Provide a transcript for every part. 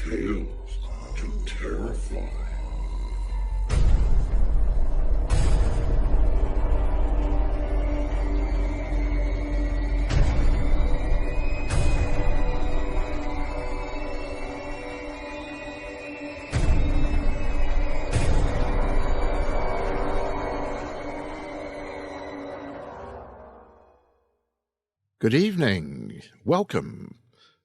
Tales to Terrify. Good evening.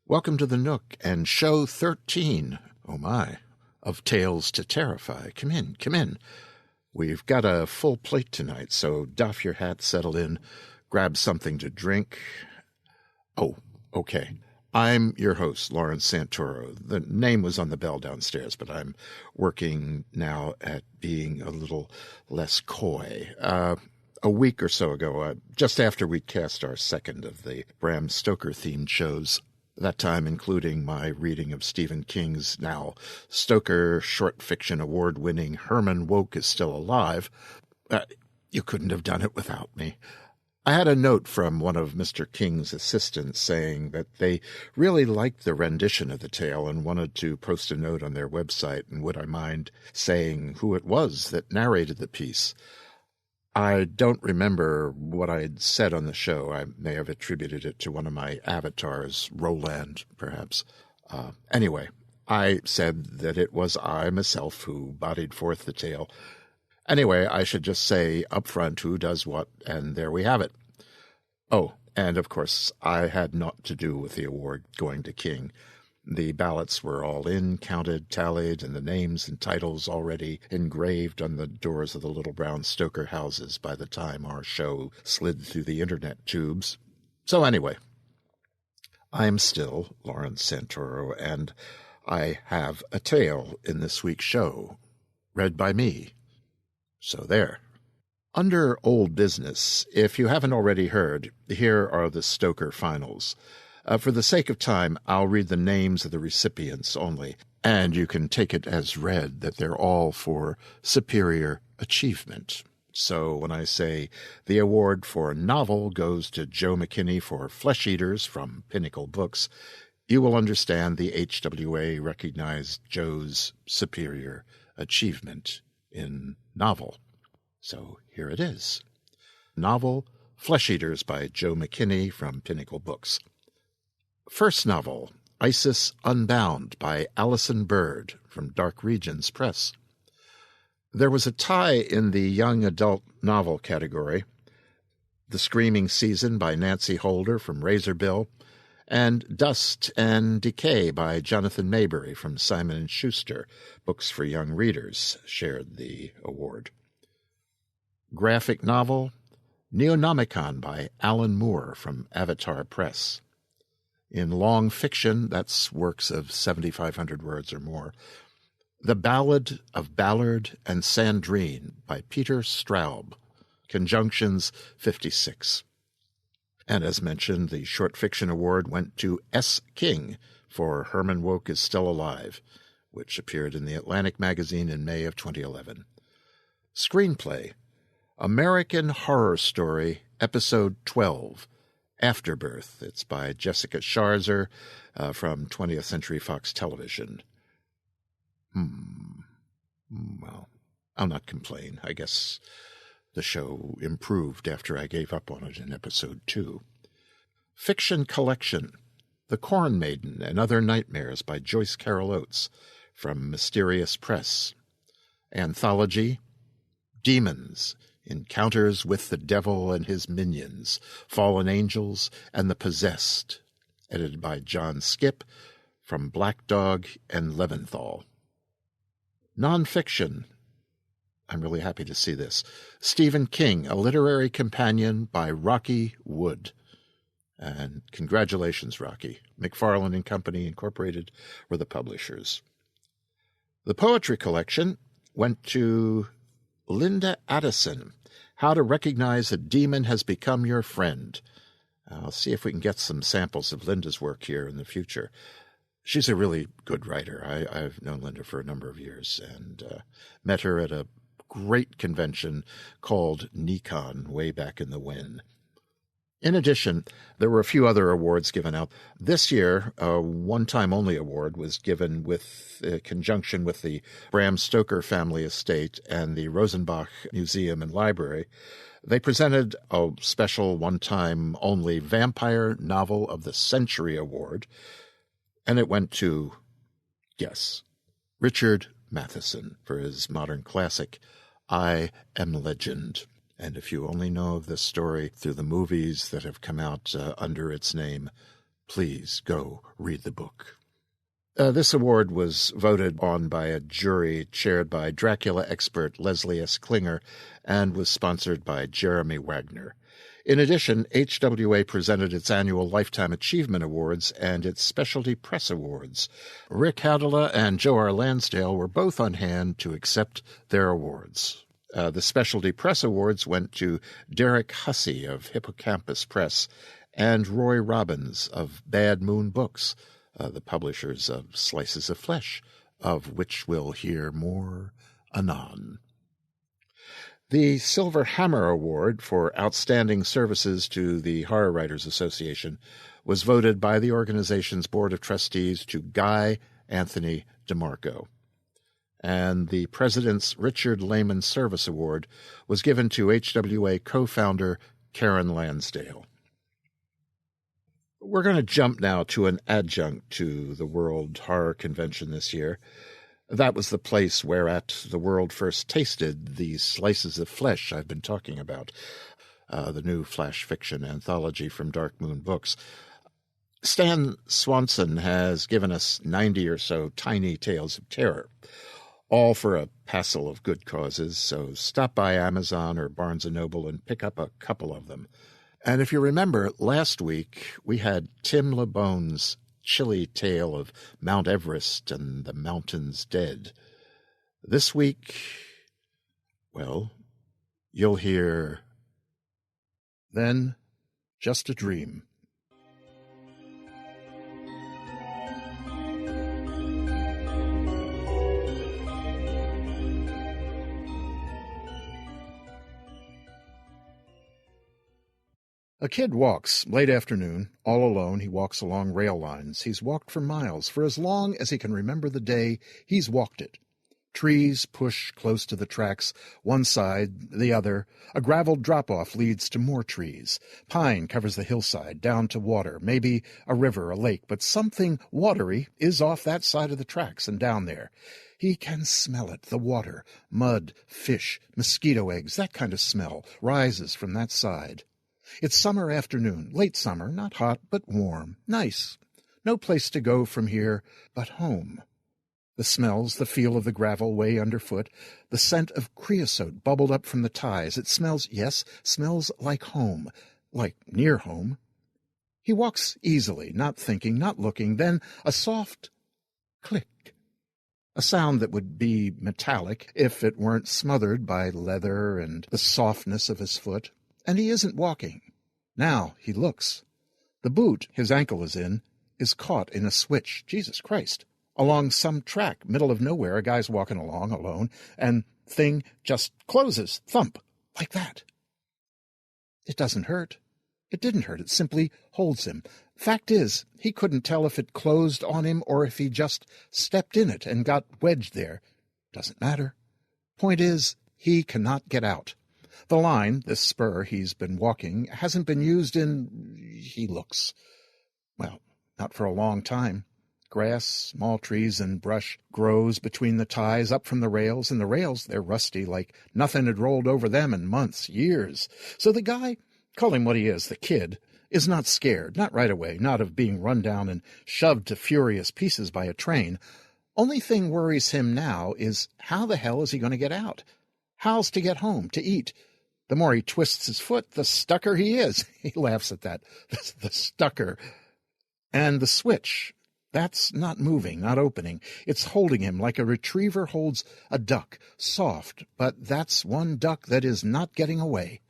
Welcome to the Nook and show 13, oh my, of Tales to Terrify. Come in. We've got a full plate tonight, so doff your hat, settle in, grab something to drink. Oh, okay. I'm your host, Lawrence Santoro. The name was on the bell downstairs, but I'm working now at being a little less coy. A week or so ago, just after we cast our second of the Bram Stoker-themed shows, that time including my reading of Stephen King's now Stoker short fiction award-winning Herman Wouk is Still Alive, you couldn't have done it without me. I had a note from one of Mr. King's assistants saying that they really liked the rendition of the tale and wanted to post a note on their website, and would I mind saying who it was that narrated the piece. I don't remember what I'd said on the show. I may have attributed it to one of my avatars, Roland, perhaps. Anyway, I said that it was I myself who bodied forth the tale. Anyway, I should just say up front who does what, and there we have it. Oh, and of course, I had naught to do with the award going to King. The ballots were all in, counted, tallied, and the names and titles already engraved on the doors of the little brown Stoker houses by the time our show slid through the internet tubes. So anyway, I am still Lawrence Santoro, and I have a tale in this week's show, read by me. So there. Under old business, if you haven't already heard, here are the Stoker finals. For the sake of time, I'll read the names of the recipients only, and you can take it as read that they're all for superior achievement. So when I say the award for novel goes to Joe McKinney for Flesh Eaters from Pinnacle Books, you will understand the HWA recognized Joe's superior achievement in novel. So here it is. Novel Flesh Eaters by Joe McKinney from Pinnacle Books. First novel, Isis Unbound by Allison Bird from Dark Regions Press. There was a tie in the young adult novel category, The Screaming Season by Nancy Holder from Razorbill, and Dust and Decay by Jonathan Maybury from Simon & Schuster, Books for Young Readers, shared the award. Graphic novel, Neonomicon by Alan Moore from Avatar Press. In long fiction, that's works of 7,500 words or more, The Ballad of Ballard and Sandrine by Peter Straub, Conjunctions 56. And as mentioned, the short fiction award went to S. King for Herman Wouk is Still Alive, which appeared in the Atlantic magazine in May of 2011. Screenplay, American Horror Story, Episode 12, Afterbirth. It's by Jessica Scharzer from 20th Century Fox Television. Well, I'll not complain. I guess the show improved after I gave up on it in Episode 2. Fiction collection, The Corn Maiden and Other Nightmares by Joyce Carol Oates from Mysterious Press. Anthology, Demons, Encounters with the Devil and His Minions, Fallen Angels, and the Possessed, edited by John Skip from Black Dog and Leventhal. Nonfiction, I'm really happy to see this, Stephen King, A Literary Companion by Rocky Wood. And congratulations, Rocky. McFarlane and Company Incorporated were the publishers. The poetry collection went to Linda Addison, How to Recognize a Demon Has Become Your Friend. I'll see if we can get some samples of Linda's work here in the future. She's a really good writer. I've known Linda for a number of years and met her at a great convention called Nikon way back in the when. In addition, there were a few other awards given out. This year, a one-time-only award was given with conjunction with the Bram Stoker family estate and the Rosenbach Museum and Library. They presented a special one-time-only Vampire Novel of the Century award, and it went to, guess, Richard Matheson for his modern classic, I Am Legend. And if you only know of this story through the movies that have come out under its name, please go read the book. This award was voted on by a jury chaired by Dracula expert Leslie S. Klinger and was sponsored by Jeremy Wagner. In addition, HWA presented its annual Lifetime Achievement Awards and its Specialty Press Awards. Rick Hadala and Joe R. Lansdale were both on hand to accept their awards. The Specialty Press Awards went to Derek Hussey of Hippocampus Press and Roy Robbins of Bad Moon Books, the publishers of Slices of Flesh, of which we'll hear more anon. The Silver Hammer Award for Outstanding Services to the Horror Writers Association was voted by the organization's Board of Trustees to Guy Anthony DeMarco. And the President's Richard Lehman Service Award was given to HWA co-founder Karen Lansdale. We're going to jump now to an adjunct to the World Horror Convention this year. That was the place whereat the world first tasted these slices of flesh I've been talking about, the new flash fiction anthology from Dark Moon Books. Stan Swanson has given us 90 or so tiny tales of terror, all for a passel of good causes, so stop by Amazon or Barnes & Noble and pick up a couple of them. And if you remember, last week we had Tim LeBone's chilly tale of Mount Everest and the mountains dead. This week, well, you'll hear Then Just a Dream. A kid walks, late afternoon, all alone. He walks along rail lines. He's walked for miles. For as long as he can remember the day, he's walked it. Trees push close to the tracks, one side, the other. A graveled drop-off leads to more trees. Pine covers the hillside, down to water, maybe a river, a lake, but something watery is off that side of the tracks and down there. He can smell it, the water, mud, fish, mosquito eggs, that kind of smell rises from that side. It's summer afternoon, late summer, not hot, but warm, nice. No place to go from here but home. The smells, the feel of the gravel way underfoot, the scent of creosote bubbled up from the ties. It smells, yes, smells like home, like near home. He walks easily, not thinking, not looking, then a soft click. A sound that would be metallic if it weren't smothered by leather and the softness of his foot. And he isn't walking. Now he looks. The boot his ankle is in is caught in a switch. Jesus Christ. Along some track, middle of nowhere, a guy's walking along alone, and thing just closes, thump, like that. It doesn't hurt. It didn't hurt. It simply holds him. Fact is, he couldn't tell if it closed on him or if he just stepped in it and got wedged there. Doesn't matter. Point is, he cannot get out. The line, this spur he's been walking, hasn't been used he looks, well, not for a long time. Grass, small trees, and brush grows between the ties up from the rails, and the rails, they're rusty, like nothing had rolled over them in months, years. So the guy, call him what he is, the kid, is not scared, not right away, not of being run down and shoved to furious pieces by a train. Only thing worries him now is how the hell is he going to get out? How's to get home, to eat? The more he twists his foot, the stucker he is. He laughs at that. The stucker. And the switch, that's not moving, not opening. It's holding him like a retriever holds a duck, soft, but that's one duck that is not getting away.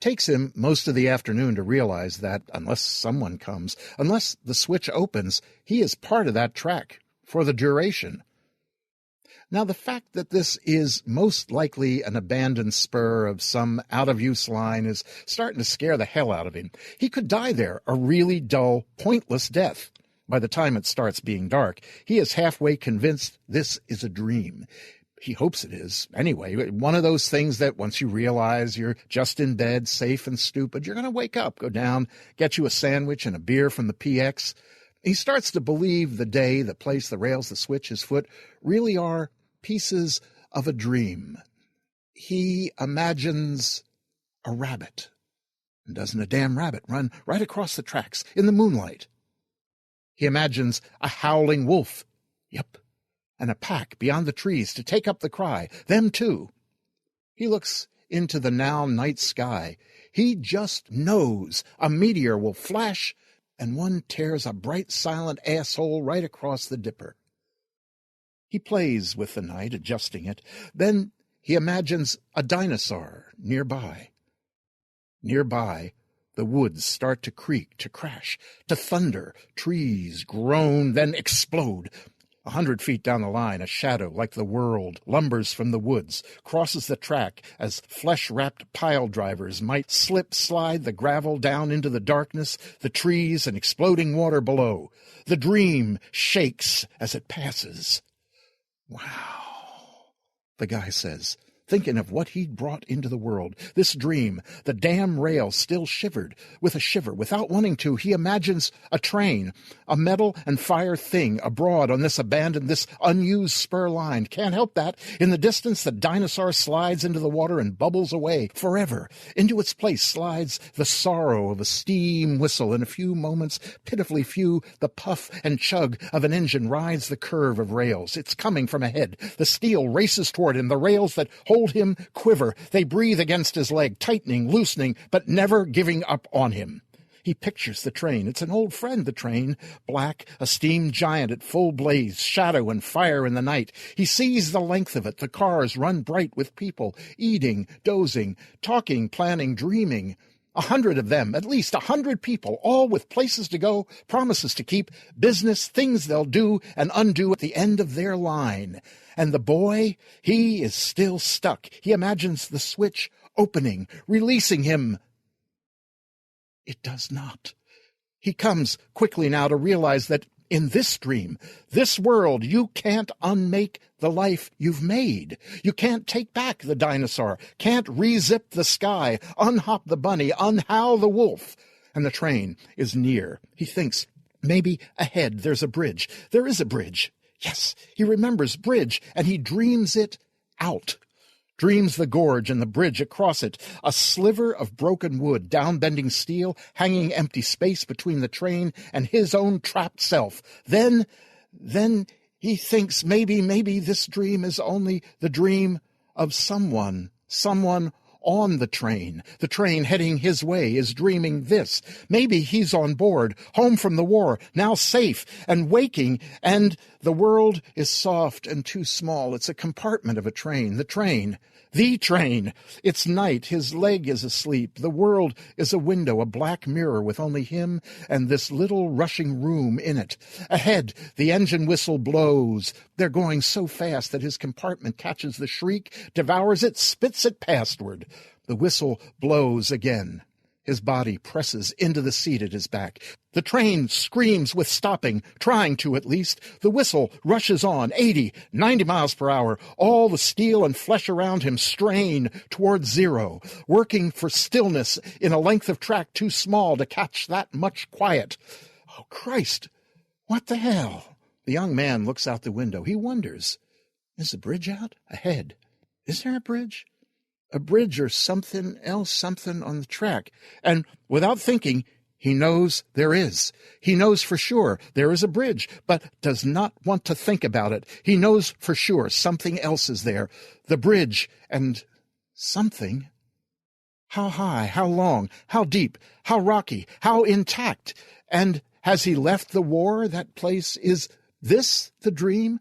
Takes him most of the afternoon to realize that unless someone comes, unless the switch opens, he is part of that track for the duration. Now, the fact that this is most likely an abandoned spur of some out-of-use line is starting to scare the hell out of him. He could die there, a really dull, pointless death. By the time it starts being dark, he is halfway convinced this is a dream. He hopes it is. Anyway, one of those things that once you realize you're just in bed, safe and stupid, you're going to wake up, go down, get you a sandwich and a beer from the PX. He starts to believe the day, the place, the rails, the switch, his foot really are pieces of a dream. He imagines a rabbit. And doesn't a damn rabbit run right across the tracks in the moonlight? He imagines a howling wolf. Yep. And a pack beyond the trees to take up the cry. Them too. He looks into the now night sky. He just knows a meteor will flash and one tears a bright silent asshole right across the dipper. He plays with the night, adjusting it. Then he imagines a dinosaur nearby. Nearby, the woods start to creak, to crash, to thunder. Trees groan, then explode. 100 feet down the line, a shadow like the world lumbers from the woods, crosses the track as flesh-wrapped pile drivers might slide the gravel down into the darkness, the trees and exploding water below. The dream shakes as it passes. Wow, the guy says, thinking of what he'd brought into the world. This dream, the damn rail still shivered. With a shiver, without wanting to, he imagines a train, a metal and fire thing abroad on this abandoned, this unused spur line. Can't help that. In the distance, the dinosaur slides into the water and bubbles away forever. Into its place slides the sorrow of a steam whistle. In a few moments, pitifully few, the puff and chug of an engine rides the curve of rails. It's coming from ahead. The steel races toward him. The rails that hold him quiver. They breathe against his leg, tightening, loosening, but never giving up on him. He pictures the train. It's an old friend, the train. Black, a steam giant at full blaze, shadow and fire in the night. He sees the length of it. The cars run bright with people, eating, dozing, talking, planning, dreaming. 100 of them, at least 100 people, all with places to go, promises to keep, business, things they'll do and undo at the end of their line. And the boy, he is still stuck. He imagines the switch opening, releasing him. It does not. He comes quickly now to realize that in this dream, this world, you can't unmake the life you've made. You can't take back the dinosaur, can't re-zip the sky, unhop the bunny, unhowl the wolf. And the train is near. He thinks, maybe ahead there's a bridge. There is a bridge. Yes, he remembers bridge, and he dreams it out. Dreams the gorge and the bridge across it, a sliver of broken wood, down-bending steel, hanging empty space between the train and his own trapped self. Then he thinks maybe this dream is only the dream of someone on the train heading his way is dreaming this. Maybe he's on board, home from the war, now safe and waking, and the world is soft and too small. It's a compartment of a train. The train. It's night. His leg is asleep. The world is a window, a black mirror with only him and this little rushing room in it. Ahead, the engine whistle blows. They're going so fast that his compartment catches the shriek, devours it, spits it pastward. The whistle blows again. His body presses into the seat at his back. The train screams with stopping, trying to at least. The whistle rushes on, 80, 90 miles per hour. All the steel and flesh around him strain toward zero, working for stillness in a length of track too small to catch that much quiet. Oh, Christ, what the hell? The young man looks out the window. He wonders, is the bridge out? Ahead. Is there a bridge? A bridge or something else, something on the track. And without thinking, he knows there is. He knows for sure there is a bridge, but does not want to think about it. He knows for sure something else is there. The bridge and something. How high, how long, how deep, how rocky, how intact. And has he left the war, that place? Is this the dream?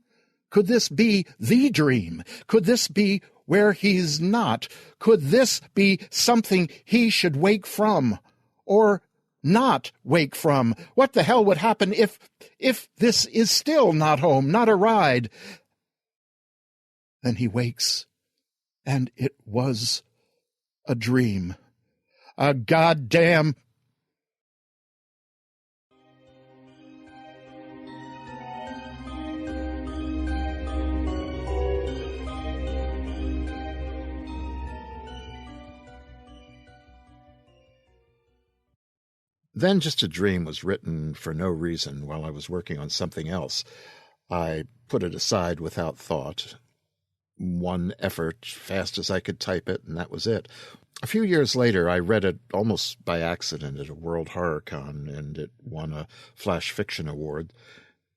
Could this be the dream? Could this be where he's not? Could this be something he should wake from or not wake from? What the hell would happen if this is still not home, not a ride? Then he wakes, and it was a dream. A goddamn... Then Just a Dream was written for no reason while I was working on something else. I put it aside without thought. One effort, fast as I could type it, and that was it. A few years later, I read it almost by accident at a World Horror Con, and it won a Flash Fiction Award.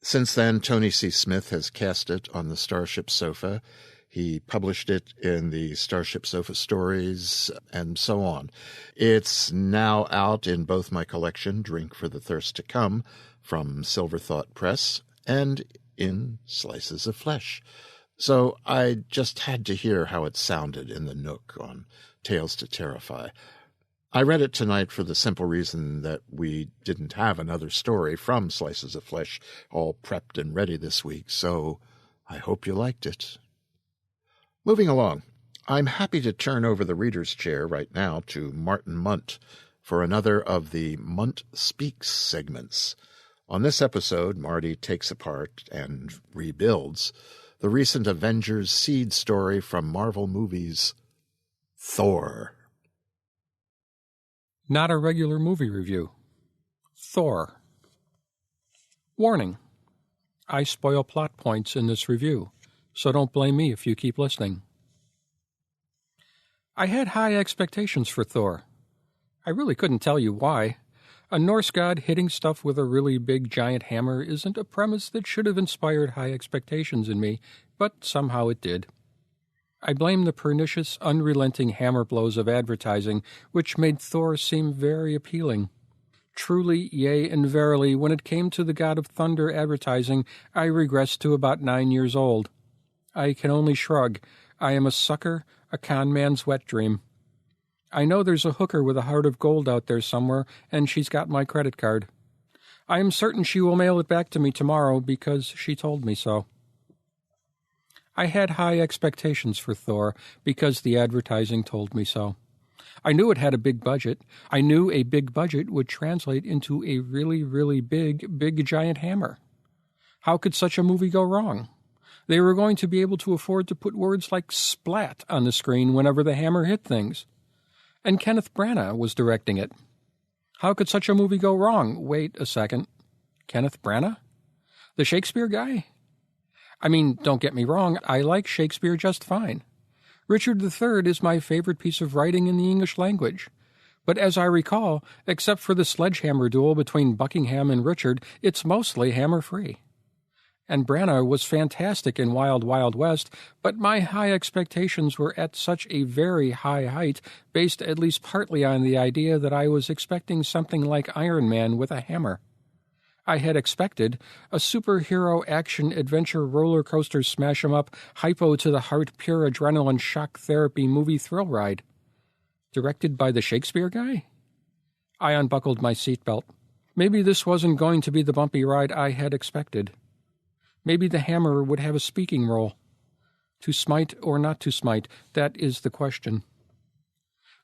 Since then, Tony C. Smith has cast it on the Starship Sofa. He published it in the Starship Sofa Stories, and so on. It's now out in both my collection, Drink for the Thirst to Come, from Silver Thought Press, and in Slices of Flesh. So I just had to hear how it sounded in the Nook on Tales to Terrify. I read it tonight for the simple reason that we didn't have another story from Slices of Flesh all prepped and ready this week, so I hope you liked it. Moving along, I'm happy to turn over the reader's chair right now to Martin Mundt for another of the Mundt Speaks segments. On this episode, Marty takes apart and rebuilds the recent Avengers seed story from Marvel movies, Thor. Not a regular movie review. Thor. Warning. I spoil plot points in this review, so don't blame me if you keep listening. I had high expectations for Thor. I really couldn't tell you why. A Norse god hitting stuff with a really big giant hammer isn't a premise that should have inspired high expectations in me, but somehow it did. I blame the pernicious, unrelenting hammer blows of advertising, which made Thor seem very appealing. Truly, yea, and verily, when it came to the God of Thunder advertising, I regressed to about 9 years old. I can only shrug. I am a sucker, a con man's wet dream. I know there's a hooker with a heart of gold out there somewhere, and she's got my credit card. I am certain she will mail it back to me tomorrow because she told me so. I had high expectations for Thor because the advertising told me so. I knew it had a big budget. I knew a big budget would translate into a really, really big giant hammer. How could such a movie go wrong? They were going to be able to afford to put words like splat on the screen whenever the hammer hit things. And Kenneth Branagh was directing it. How could such a movie go wrong? Wait a second. Kenneth Branagh? The Shakespeare guy? I mean, don't get me wrong, I like Shakespeare just fine. Richard III is my favorite piece of writing in the English language. But as I recall, except for the sledgehammer duel between Buckingham and Richard, it's mostly hammer-free. And Branagh was fantastic in Wild Wild West, but my high expectations were at such a very high height, based at least partly on the idea that I was expecting something like Iron Man with a hammer. I had expected a superhero action-adventure roller coaster smash-em-up, hypo-to-the-heart pure adrenaline shock therapy movie thrill ride. Directed by the Shakespeare guy? I unbuckled my seatbelt. Maybe this wasn't going to be the bumpy ride I had expected. Maybe the hammer would have a speaking role. To smite or not to smite, that is the question.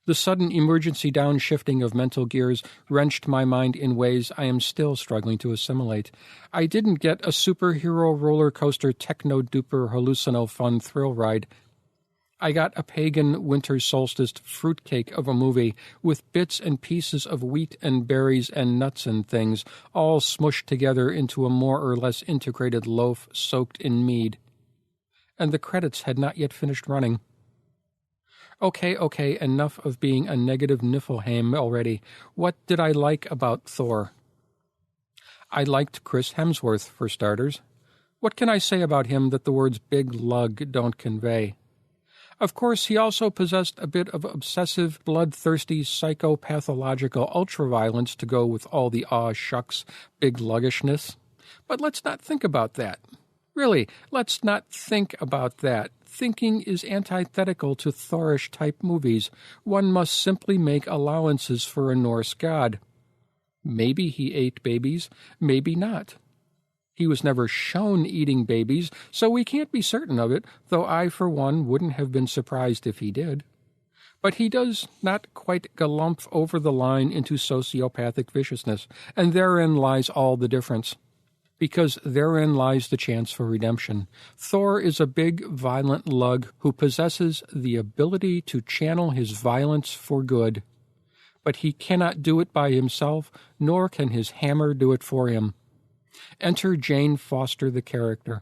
The sudden emergency downshifting of mental gears wrenched my mind in ways I am still struggling to assimilate. I didn't get a superhero roller coaster techno-duper hallucino-fun thrill ride. I got a pagan winter solstice fruitcake of a movie with bits and pieces of wheat and berries and nuts and things, all smushed together into a more or less integrated loaf soaked in mead. And the credits had not yet finished running. Okay, enough of being a negative Niflheim already. What did I like about Thor? I liked Chris Hemsworth, for starters. What can I say about him that the words big lug don't convey? Of course, he also possessed a bit of obsessive, bloodthirsty, psychopathological ultraviolence to go with all the aw shucks, big luggishness. But let's not think about that. Really, let's not think about that. Thinking is antithetical to Thorish-type movies. One must simply make allowances for a Norse god. Maybe he ate babies, maybe not. He was never shown eating babies, so we can't be certain of it, though I, for one, wouldn't have been surprised if he did. But he does not quite galump over the line into sociopathic viciousness, and therein lies all the difference. Because therein lies the chance for redemption. Thor is a big, violent lug who possesses the ability to channel his violence for good. But he cannot do it by himself, nor can his hammer do it for him. Enter Jane Foster, the character.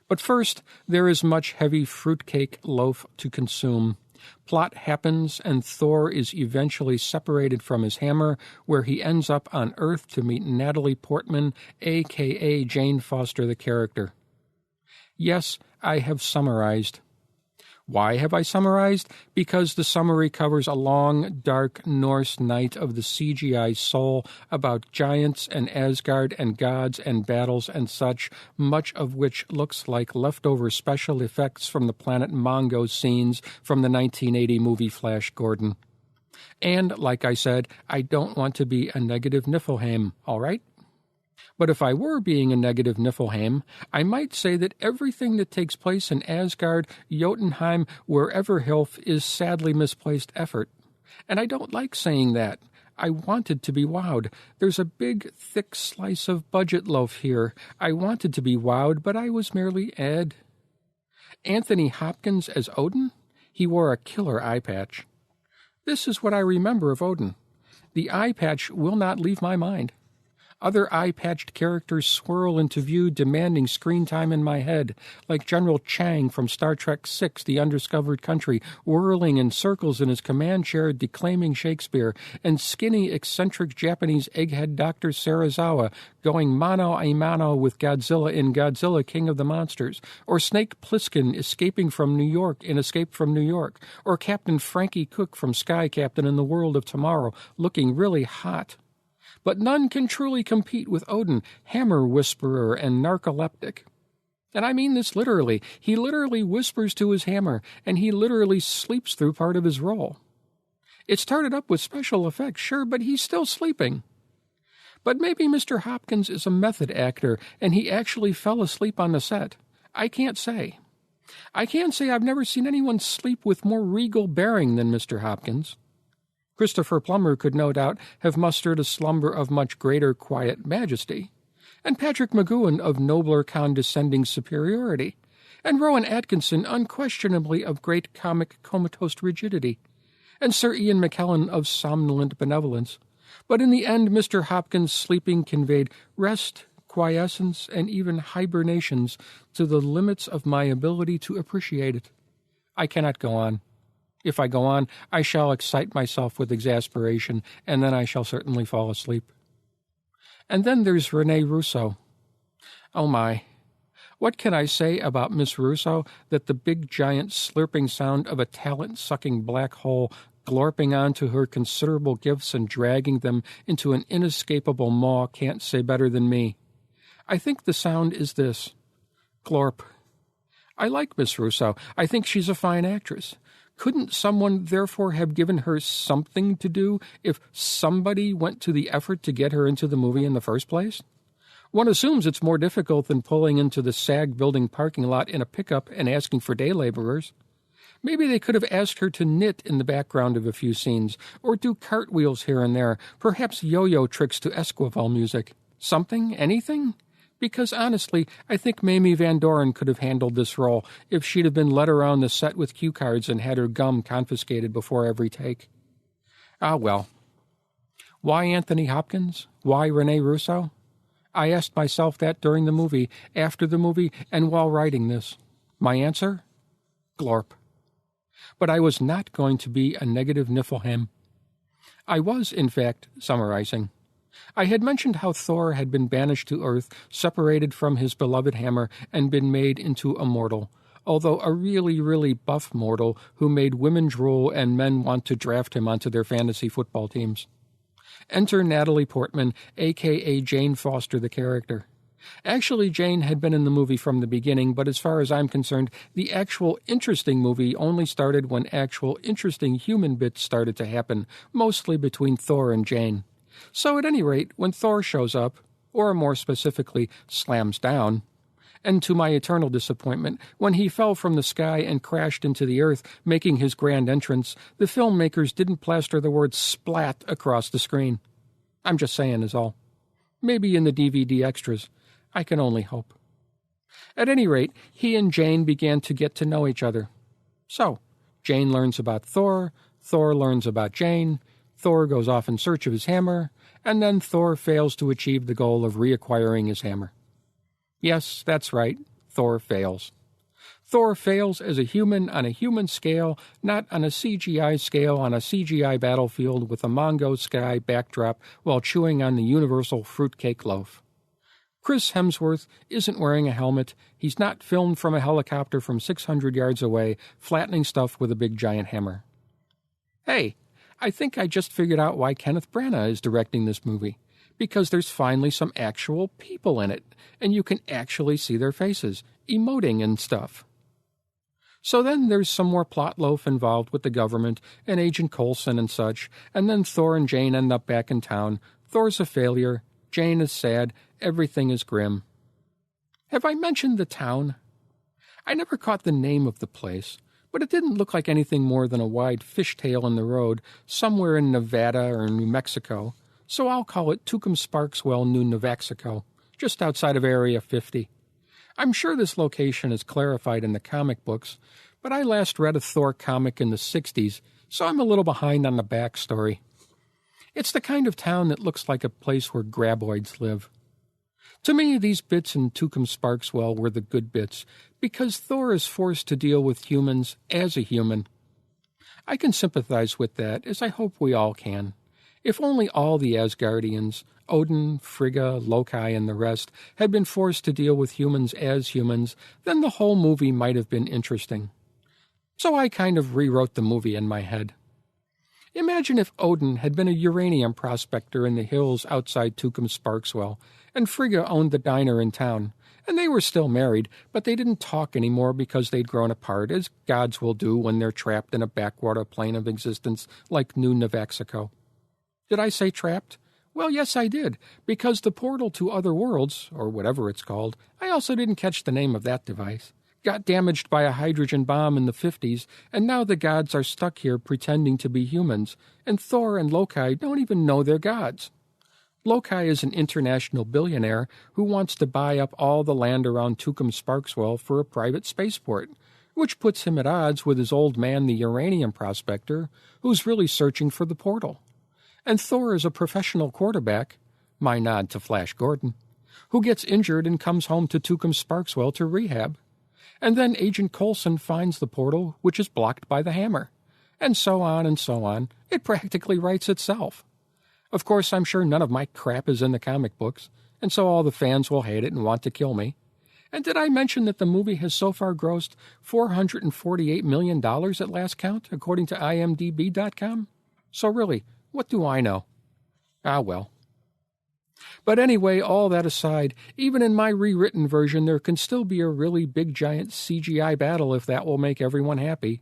But first, there is much heavy fruitcake loaf to consume. Plot happens, and Thor is eventually separated from his hammer, where he ends up on Earth to meet Natalie Portman, a.k.a. Jane Foster, the character. Yes, I have summarized. Why have I summarized? Because the summary covers a long, dark Norse night of the CGI soul about giants and Asgard and gods and battles and such, much of which looks like leftover special effects from the Planet Mongo scenes from the 1980 movie Flash Gordon. And, like I said, I don't want to be a negative Niflheim, all right? But if I were being a negative Niflheim, I might say that everything that takes place in Asgard, Jotunheim, wherever Hilf, is sadly misplaced effort. And I don't like saying that. I wanted to be wowed. There's a big, thick slice of budget loaf here. I wanted to be wowed, but I was merely Ed. Anthony Hopkins as Odin? He wore a killer eye patch. This is what I remember of Odin. The eye patch will not leave my mind. Other eye-patched characters swirl into view, demanding screen time in my head, like General Chang from Star Trek VI, The Undiscovered Country, whirling in circles in his command chair, declaiming Shakespeare, and skinny, eccentric Japanese egghead Dr. Serizawa going mano a mano with Godzilla in Godzilla King of the Monsters, or Snake Plissken escaping from New York in Escape from New York, or Captain Frankie Cook from Sky Captain in the World of Tomorrow, looking really hot. But none can truly compete with Odin, hammer whisperer and narcoleptic. And I mean this literally. He literally whispers to his hammer, and he literally sleeps through part of his role. It started up with special effects, sure, but he's still sleeping. But maybe Mr. Hopkins is a method actor, and he actually fell asleep on the set. I can't say. I can say I've never seen anyone sleep with more regal bearing than Mr. Hopkins. Christopher Plummer could no doubt have mustered a slumber of much greater quiet majesty, and Patrick McGoohan of nobler condescending superiority, and Rowan Atkinson unquestionably of great comic comatose rigidity, and Sir Ian McKellen of somnolent benevolence. But in the end, Mr. Hopkins' sleeping conveyed rest, quiescence, and even hibernations to the limits of my ability to appreciate it. I cannot go on. If I go on, I shall excite myself with exasperation, and then I shall certainly fall asleep. And then there's Rene Russo. Oh my. What can I say about Miss Russo that the big giant slurping sound of a talent-sucking black hole glorping onto her considerable gifts and dragging them into an inescapable maw can't say better than me? I think the sound is this. Glorp. I like Miss Russo. I think she's a fine actress. Couldn't someone therefore have given her something to do if somebody went to the effort to get her into the movie in the first place? One assumes it's more difficult than pulling into the SAG building parking lot in a pickup and asking for day laborers. Maybe they could have asked her to knit in the background of a few scenes, or do cartwheels here and there, perhaps yo-yo tricks to Esquivel music. Something? Anything? Because, honestly, I think Mamie Van Doren could have handled this role if she'd have been led around the set with cue cards and had her gum confiscated before every take. Ah, well. Why Anthony Hopkins? Why Rene Russo? I asked myself that during the movie, after the movie, and while writing this. My answer? Glorp. But I was not going to be a negative Niflheim. I was, in fact, summarizing. I had mentioned how Thor had been banished to Earth, separated from his beloved hammer, and been made into a mortal, although a really, really buff mortal who made women drool and men want to draft him onto their fantasy football teams. Enter Natalie Portman, a.k.a. Jane Foster, the character. Actually, Jane had been in the movie from the beginning, but as far as I'm concerned, the actual interesting movie only started when actual interesting human bits started to happen, mostly between Thor and Jane. So at any rate, when Thor shows up, or more specifically, slams down. And to my eternal disappointment, when he fell from the sky and crashed into the earth, making his grand entrance, the filmmakers didn't plaster the word splat across the screen. I'm just saying is all. Maybe in the DVD extras. I can only hope. At any rate, he and Jane began to get to know each other. So, Jane learns about Thor, Thor learns about Jane, Thor goes off in search of his hammer, and then Thor fails to achieve the goal of reacquiring his hammer. Yes, that's right, Thor fails. Thor fails as a human on a human scale, not on a CGI scale on a CGI battlefield with a Mongo sky backdrop while chewing on the universal fruitcake loaf. Chris Hemsworth isn't wearing a helmet, he's not filmed from a helicopter from 600 yards away, flattening stuff with a big giant hammer. Hey, I think I just figured out why Kenneth Branagh is directing this movie. Because there's finally some actual people in it, and you can actually see their faces, emoting and stuff. So then there's some more plot loaf involved with the government and Agent Coulson and such, and then Thor and Jane end up back in town. Thor's a failure, Jane is sad, everything is grim. Have I mentioned the town? I never caught the name of the place, but it didn't look like anything more than a wide fishtail in the road somewhere in Nevada or New Mexico. So I'll call it Tucumsparkswell, New Mexico, just outside of Area 50. I'm sure this location is clarified in the comic books, but I last read a Thor comic in the 60s, so I'm a little behind on the backstory. It's the kind of town that looks like a place where graboids live. To me, these bits in Tucumsparkswell were the good bits, because Thor is forced to deal with humans as a human. I can sympathize with that, as I hope we all can. If only all the Asgardians, Odin, Frigga, Loki, and the rest, had been forced to deal with humans as humans, then the whole movie might have been interesting. So I kind of rewrote the movie in my head. Imagine if Odin had been a uranium prospector in the hills outside Tucumsparkswell, and Frigga owned the diner in town, and they were still married, but they didn't talk anymore because they'd grown apart, as gods will do when they're trapped in a backwater plane of existence like New Mexico. Did I say trapped? Well, yes, I did, because the portal to other worlds, or whatever it's called, I also didn't catch the name of that device, got damaged by a hydrogen bomb in the 50s, and now the gods are stuck here pretending to be humans, and Thor and Loki don't even know they're gods. Loki is an international billionaire who wants to buy up all the land around Tucumsparkswell for a private spaceport, which puts him at odds with his old man, the uranium prospector, who's really searching for the portal. And Thor is a professional quarterback, my nod to Flash Gordon, who gets injured and comes home to Tucumsparkswell to rehab. And then Agent Coulson finds the portal, which is blocked by the hammer. And so on and so on. It practically writes itself. Of course, I'm sure none of my crap is in the comic books, and so all the fans will hate it and want to kill me. And did I mention that the movie has so far grossed $448 million at last count, according to IMDb.com? So really, what do I know? Ah, well. But anyway, all that aside, even in my rewritten version, there can still be a really big giant CGI battle if that will make everyone happy.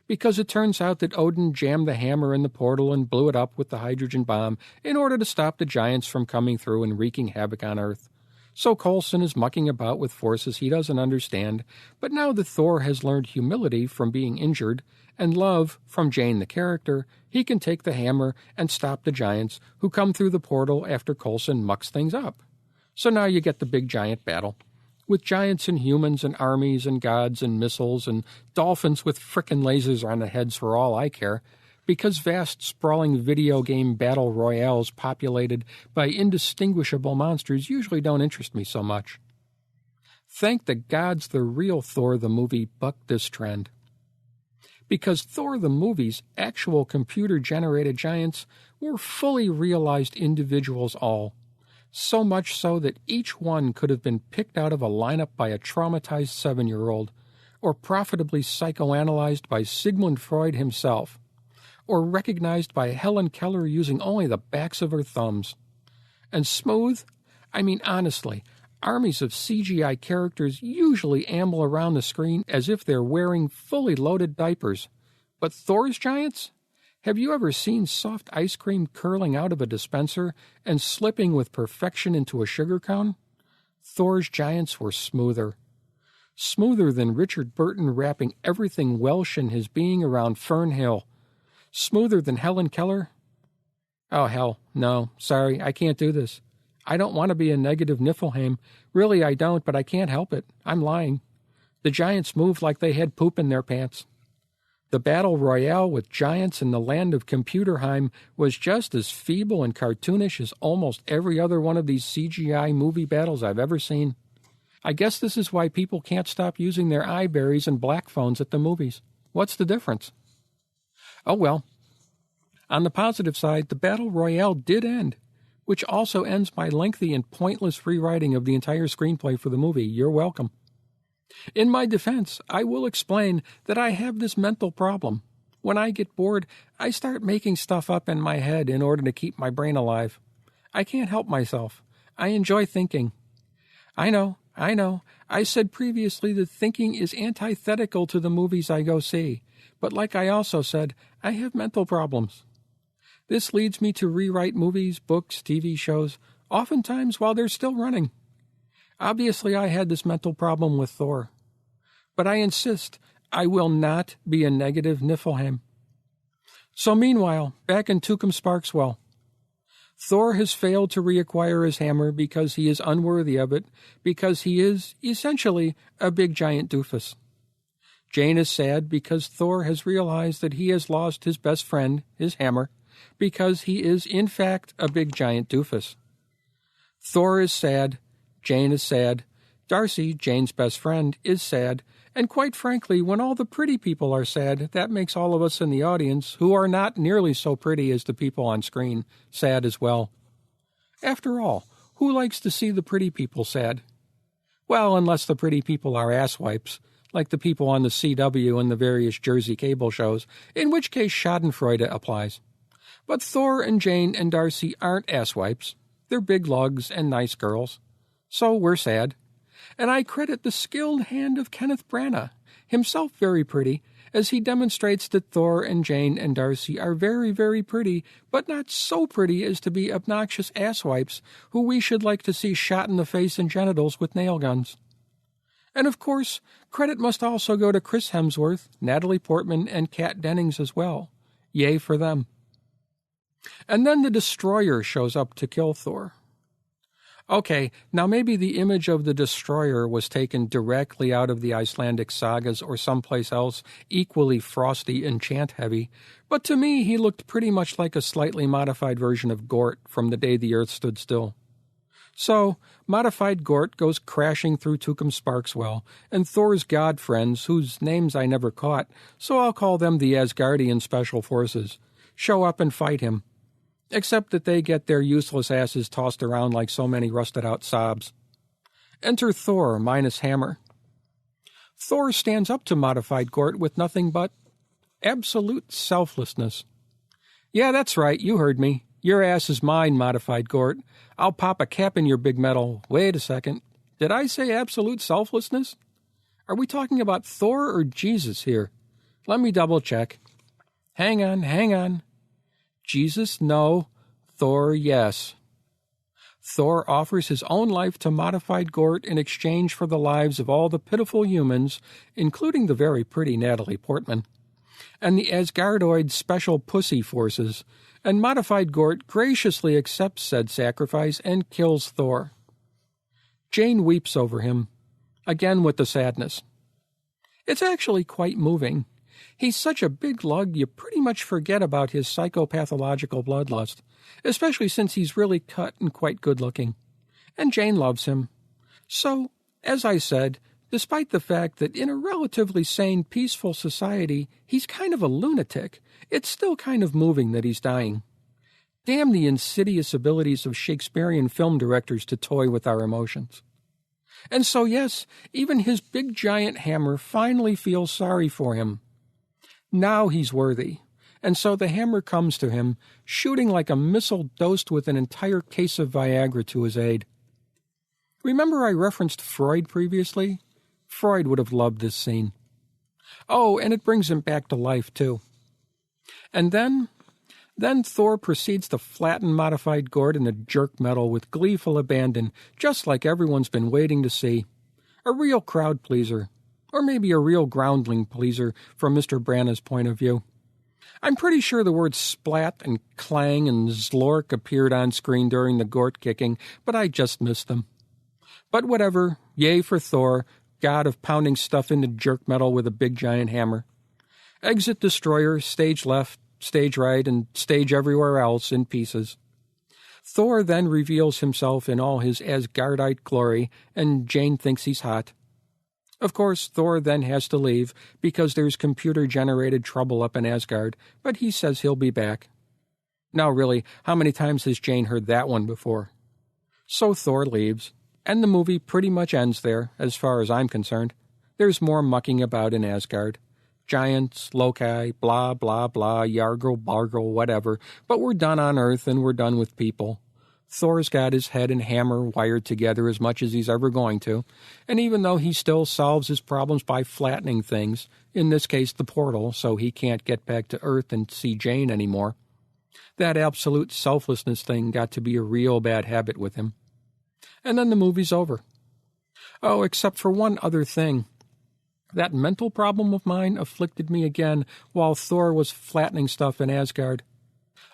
Because it turns out that Odin jammed the hammer in the portal and blew it up with the hydrogen bomb in order to stop the giants from coming through and wreaking havoc on Earth. So Coulson is mucking about with forces he doesn't understand, but now that Thor has learned humility from being injured, and love from Jane the character, he can take the hammer and stop the giants who come through the portal after Coulson mucks things up. So now you get the big giant battle, with giants and humans and armies and gods and missiles and dolphins with frickin' lasers on their heads for all I care, because vast, sprawling video game battle royales populated by indistinguishable monsters usually don't interest me so much. Thank the gods the real Thor the movie bucked this trend. Because Thor the movie's actual computer-generated giants were fully realized individuals all, so much so that each one could have been picked out of a lineup by a traumatized 7-year-old, or profitably psychoanalyzed by Sigmund Freud himself, or recognized by Helen Keller using only the backs of her thumbs. And smooth? I mean, honestly, armies of CGI characters usually amble around the screen as if they're wearing fully loaded diapers. But Thor's giants? Have you ever seen soft ice cream curling out of a dispenser and slipping with perfection into a sugar cone? Thor's giants were smoother. Smoother than Richard Burton wrapping everything Welsh in his being around Fern Hill. Smoother than Helen Keller? Oh, hell, no, sorry, I can't do this. I don't want to be a negative Niflheim. Really, I don't, but I can't help it. I'm lying. The giants moved like they had poop in their pants. The battle royale with giants in the land of Computerheim was just as feeble and cartoonish as almost every other one of these CGI movie battles I've ever seen. I guess this is why people can't stop using their eyeberries and black phones at the movies. What's the difference? Oh well. On the positive side, the battle royale did end, which also ends my lengthy and pointless rewriting of the entire screenplay for the movie. You're welcome. In my defense, I will explain that I have this mental problem. When I get bored, I start making stuff up in my head in order to keep my brain alive. I can't help myself. I enjoy thinking. I know. I said previously that thinking is antithetical to the movies I go see. But like I also said, I have mental problems. This leads me to rewrite movies, books, TV shows, oftentimes while they're still running. Obviously, I had this mental problem with Thor. But I insist, I will not be a negative Niflheim. So meanwhile, back in Tucum Sparkswell, Thor has failed to reacquire his hammer because he is unworthy of it, because he is, essentially, a big giant doofus. Jane is sad because Thor has realized that he has lost his best friend, his hammer, because he is, in fact, a big giant doofus. Thor is sad. Jane is sad. Darcy, Jane's best friend, is sad. And quite frankly, when all the pretty people are sad, that makes all of us in the audience, who are not nearly so pretty as the people on screen, sad as well. After all, who likes to see the pretty people sad? Well, unless the pretty people are asswipes, like the people on the CW and the various Jersey cable shows, in which case schadenfreude applies. But Thor and Jane and Darcy aren't asswipes. They're big lugs and nice girls. So we're sad. And I credit the skilled hand of Kenneth Branagh, himself very pretty, as he demonstrates that Thor and Jane and Darcy are very, very pretty, but not so pretty as to be obnoxious asswipes who we should like to see shot in the face and genitals with nail guns. And of course, credit must also go to Chris Hemsworth, Natalie Portman, and Kat Dennings as well. Yay for them. And then the Destroyer shows up to kill Thor. Okay, now maybe the image of the Destroyer was taken directly out of the Icelandic sagas or someplace else equally frosty and chant-heavy, but to me he looked pretty much like a slightly modified version of Gort from The Day the Earth Stood Still. So, modified Gort goes crashing through Tucum Sparkswell, and Thor's god friends, whose names I never caught, so I'll call them the Asgardian Special Forces, show up and fight him. Except that they get their useless asses tossed around like so many rusted-out sobs. Enter Thor, minus hammer. Thor stands up to modified Gort with nothing but absolute selflessness. Yeah, that's right, you heard me. Your ass is mine, modified Gort. I'll pop a cap in your big metal. Wait a second. Did I say absolute selflessness? Are we talking about Thor or Jesus here? Let me double-check. Hang on. Jesus, no. Thor, yes. Thor offers his own life to modified Gort in exchange for the lives of all the pitiful humans, including the very pretty Natalie Portman, and the Asgardoid Special Pussy Forces, and modified Gort graciously accepts said sacrifice and kills Thor. Jane weeps over him, again with the sadness. It's actually quite moving. He's such a big lug, you pretty much forget about his psychopathological bloodlust, especially since he's really cut and quite good-looking. And Jane loves him. So, as I said, despite the fact that in a relatively sane, peaceful society, he's kind of a lunatic, it's still kind of moving that he's dying. Damn the insidious abilities of Shakespearean film directors to toy with our emotions. And so, yes, even his big giant hammer finally feels sorry for him. Now he's worthy, and so the hammer comes to him, shooting like a missile dosed with an entire case of Viagra to his aid. Remember I referenced Freud previously? Freud would have loved this scene. Oh, and it brings him back to life, too. And then Thor proceeds to flatten modified Gord in a jerk metal with gleeful abandon, just like everyone's been waiting to see. A real crowd pleaser. Or maybe a real groundling pleaser from Mr. Branna's point of view. I'm pretty sure the words splat and clang and zlork appeared on screen during the Gort kicking, but I just missed them. But whatever, yay for Thor, god of pounding stuff into jerk metal with a big giant hammer. Exit Destroyer, stage left, stage right, and stage everywhere else in pieces. Thor then reveals himself in all his Asgardite glory, and Jane thinks he's hot. Of course, Thor then has to leave, because there's computer-generated trouble up in Asgard, but he says he'll be back. Now really, how many times has Jane heard that one before? So Thor leaves, and the movie pretty much ends there, as far as I'm concerned. There's more mucking about in Asgard. Giants, Loki, blah, blah, blah, Yargle, Bargle, whatever, but we're done on Earth and we're done with people. Thor's got his head and hammer wired together as much as he's ever going to, and even though he still solves his problems by flattening things, in this case the portal, so he can't get back to Earth and see Jane anymore, that absolute selflessness thing got to be a real bad habit with him. And then the movie's over. Oh, except for one other thing. That mental problem of mine afflicted me again while Thor was flattening stuff in Asgard.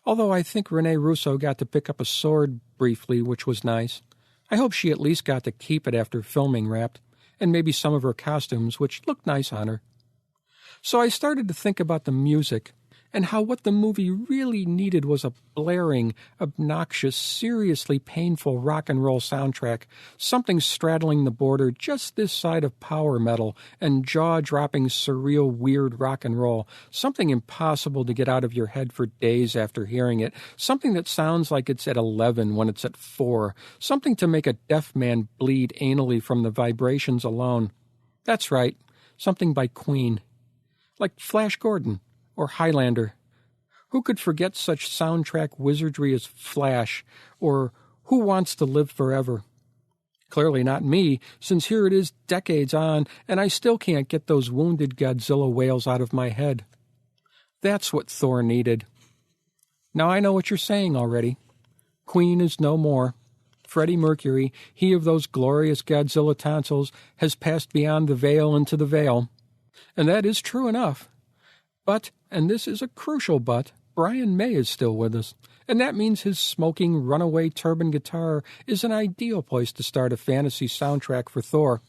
Although I think Rene Russo got to pick up a sword briefly, which was nice. I hope she at least got to keep it after filming wrapped, and maybe some of her costumes, which looked nice on her. So I started to think about the music, and how what the movie really needed was a blaring, obnoxious, seriously painful rock and roll soundtrack, something straddling the border just this side of power metal and jaw-dropping, surreal, weird rock and roll, something impossible to get out of your head for days after hearing it, something that sounds like it's at 11 when it's at 4, something to make a deaf man bleed anally from the vibrations alone. That's right, something by Queen. Like Flash Gordon. Or Highlander. Who could forget such soundtrack wizardry as Flash, or Who Wants to Live Forever? Clearly not me, since here it is decades on, and I still can't get those wounded Godzilla wails out of my head. That's what Thor needed. Now I know what you're saying already. Queen is no more. Freddie Mercury, he of those glorious Godzilla tonsils, has passed beyond the veil into the veil. And that is true enough. But, and this is a crucial but, Brian May is still with us, and that means his smoking runaway turbine guitar is an ideal place to start a fantasy soundtrack for Thor.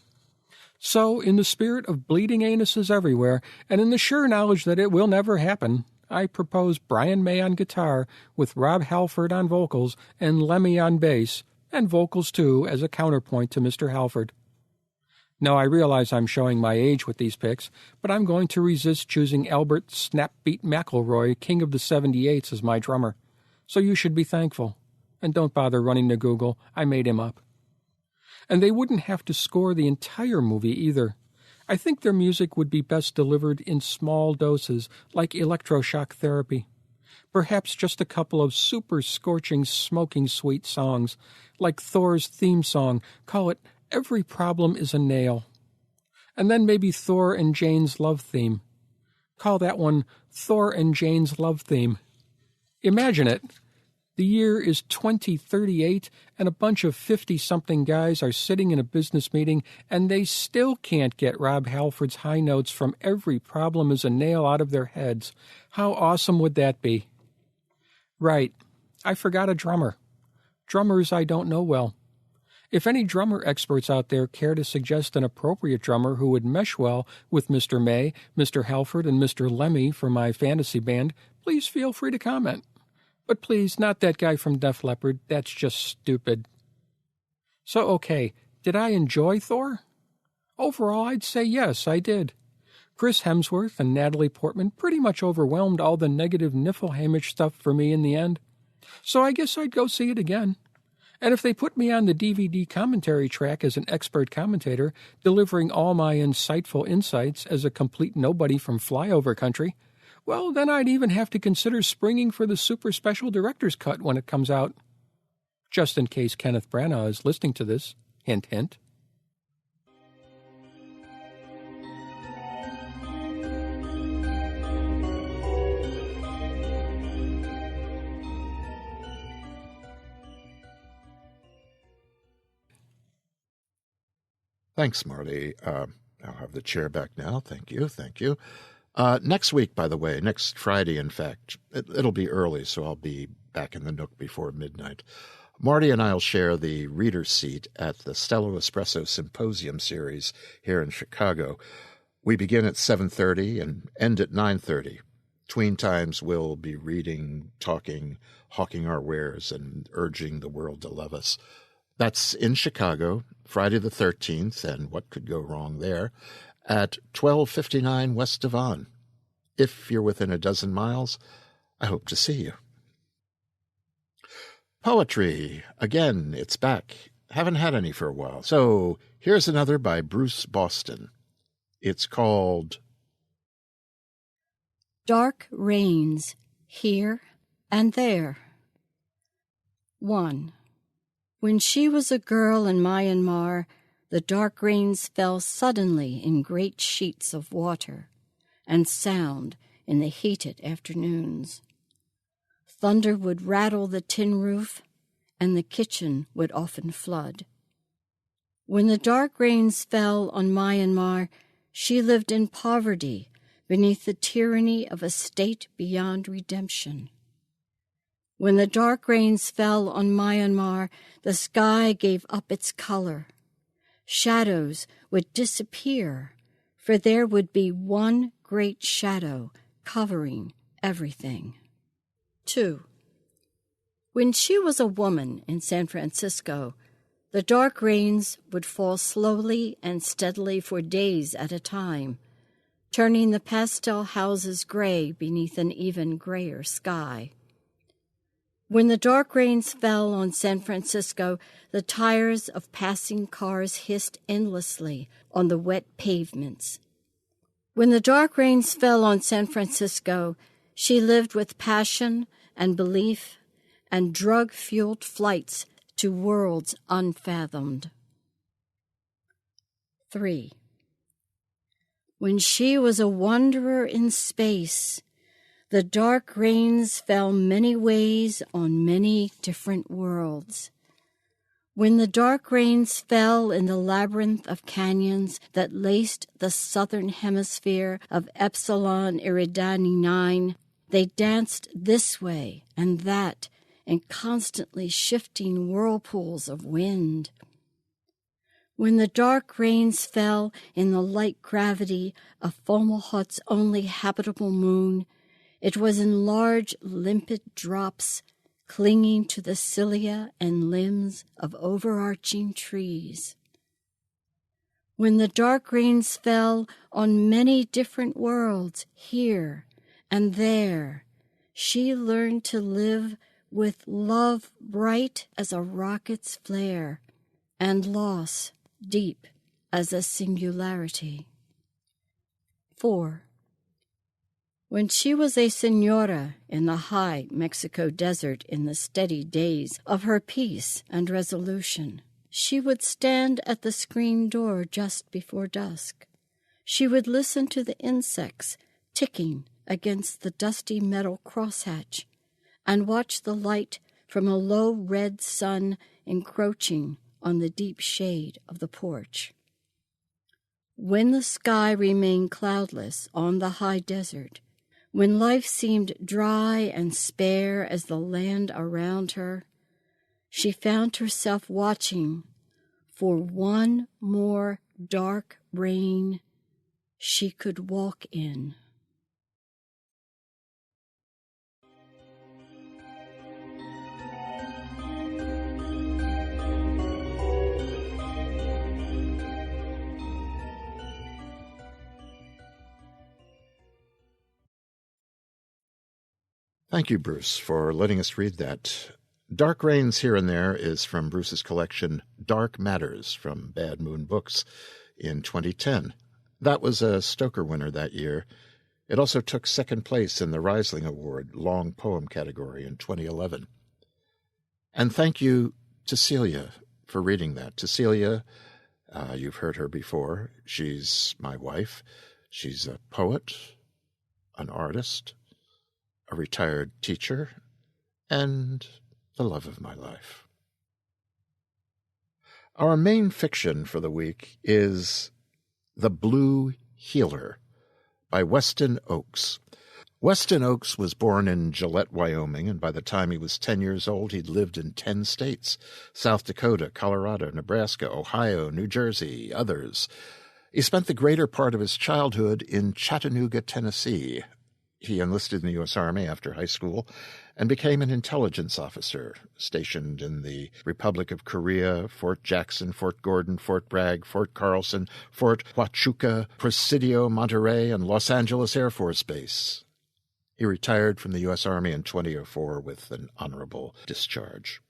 So, in the spirit of bleeding anuses everywhere, and in the sure knowledge that it will never happen, I propose Brian May on guitar, with Rob Halford on vocals, and Lemmy on bass, and vocals too, as a counterpoint to Mr. Halford. No, I realize I'm showing my age with these picks, but I'm going to resist choosing Albert Snapbeat McElroy, King of the 78s, as my drummer. So you should be thankful. And don't bother running to Google, I made him up. And they wouldn't have to score the entire movie either. I think their music would be best delivered in small doses, like electroshock therapy. Perhaps just a couple of super scorching, smoking sweet songs, like Thor's theme song, call it Every Problem is a Nail. And then maybe Thor and Jane's love theme. Call that one Thor and Jane's love theme. Imagine it. The year is 2038, and a bunch of 50-something guys are sitting in a business meeting, and they still can't get Rob Halford's high notes from Every Problem is a Nail out of their heads. How awesome would that be? Right. I forgot a drummer. Drummers I don't know well. If any drummer experts out there care to suggest an appropriate drummer who would mesh well with Mr. May, Mr. Halford, and Mr. Lemmy for my fantasy band, please feel free to comment. But please, not that guy from Def Leppard. That's just stupid. So, okay, did I enjoy Thor? Overall, I'd say yes, I did. Chris Hemsworth and Natalie Portman pretty much overwhelmed all the negative Niflheimish stuff for me in the end. So I guess I'd go see it again. And if they put me on the DVD commentary track as an expert commentator, delivering all my insightful insights as a complete nobody from flyover country, well, then I'd even have to consider springing for the super special director's cut when it comes out. Just in case Kenneth Branagh is listening to this. Hint, hint. Thanks, Marty. I'll have the chair back now. Thank you. Next week, by the way, next Friday, in fact, it'll be early, so I'll be back in the Nook before midnight. Marty and I will share the reader's seat at the Stello Espresso Symposium series here in Chicago. We begin at 7:30 and end at 9:30. Between times, we'll be reading, talking, hawking our wares, and urging the world to love us. That's in Chicago, Friday the 13th, and what could go wrong there, at 1259 West Devon. If you're within a dozen miles, I hope to see you. Poetry. Again, it's back. Haven't had any for a while. So here's another by Bruce Boston. It's called Dark Rains Here and There. 1. When she was a girl in Myanmar, the dark rains fell suddenly in great sheets of water and sound in the heated afternoons. Thunder would rattle the tin roof, and the kitchen would often flood. When the dark rains fell on Myanmar, she lived in poverty beneath the tyranny of a state beyond redemption. When the dark rains fell on Myanmar, the sky gave up its color. Shadows would disappear, for there would be one great shadow covering everything. 2. When she was a woman in San Francisco, the dark rains would fall slowly and steadily for days at a time, turning the pastel houses gray beneath an even grayer sky. When the dark rains fell on San Francisco, the tires of passing cars hissed endlessly on the wet pavements. When the dark rains fell on San Francisco, she lived with passion and belief and drug-fueled flights to worlds unfathomed. 3. When she was a wanderer in space, the dark rains fell many ways on many different worlds. When the dark rains fell in the labyrinth of canyons that laced the southern hemisphere of Epsilon Eridani 9, they danced this way and that in constantly shifting whirlpools of wind. When the dark rains fell in the light gravity of Fomalhaut's only habitable moon, it was in large, limpid drops clinging to the cilia and limbs of overarching trees. When the dark rains fell on many different worlds, here and there, she learned to live with love bright as a rocket's flare and loss deep as a singularity. 4. When she was a señora in the high Mexico desert in the steady days of her peace and resolution, she would stand at the screen door just before dusk. She would listen to the insects ticking against the dusty metal crosshatch and watch the light from a low red sun encroaching on the deep shade of the porch. When the sky remained cloudless on the high desert, when life seemed dry and spare as the land around her, she found herself watching for one more dark rain she could walk in. Thank you, Bruce, for letting us read that. Dark Rains Here and There is from Bruce's collection Dark Matters from Bad Moon Books in 2010. That was a Stoker winner that year. It also took second place in the Risling Award Long Poem category in 2011. And thank you to Celia for reading that. To Celia, you've heard her before. She's my wife. She's a poet, an artist, a retired teacher, and the love of my life. Our main fiction for the week is The Blue Healer by Weston Ochse. Weston Ochse was born in Gillette, Wyoming, and by the time he was 10 years old, he'd lived in 10 states: South Dakota, Colorado, Nebraska, Ohio, New Jersey, others. He spent the greater part of his childhood in Chattanooga, Tennessee. He enlisted in the U.S. Army after high school and became an intelligence officer, stationed in the Republic of Korea, Fort Jackson, Fort Gordon, Fort Bragg, Fort Carlson, Fort Huachuca, Presidio, Monterey, and Los Angeles Air Force Base. He retired from the U.S. Army in 2004 with an honorable discharge.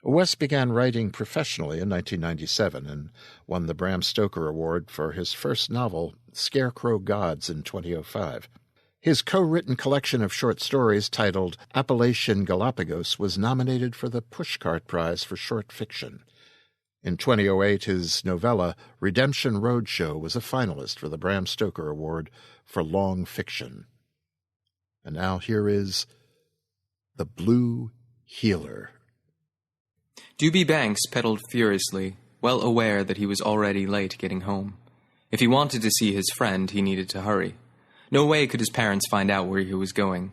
Wes began writing professionally in 1997 and won the Bram Stoker Award for his first novel, Scarecrow Gods, in 2005. His co-written collection of short stories titled Appalachian Galapagos was nominated for the Pushcart Prize for Short Fiction. In 2008, his novella Redemption Roadshow was a finalist for the Bram Stoker Award for Long Fiction. And now here is The Blue Healer. Doobie Banks pedaled furiously, well aware that he was already late getting home. If he wanted to see his friend, he needed to hurry. No way could his parents find out where he was going.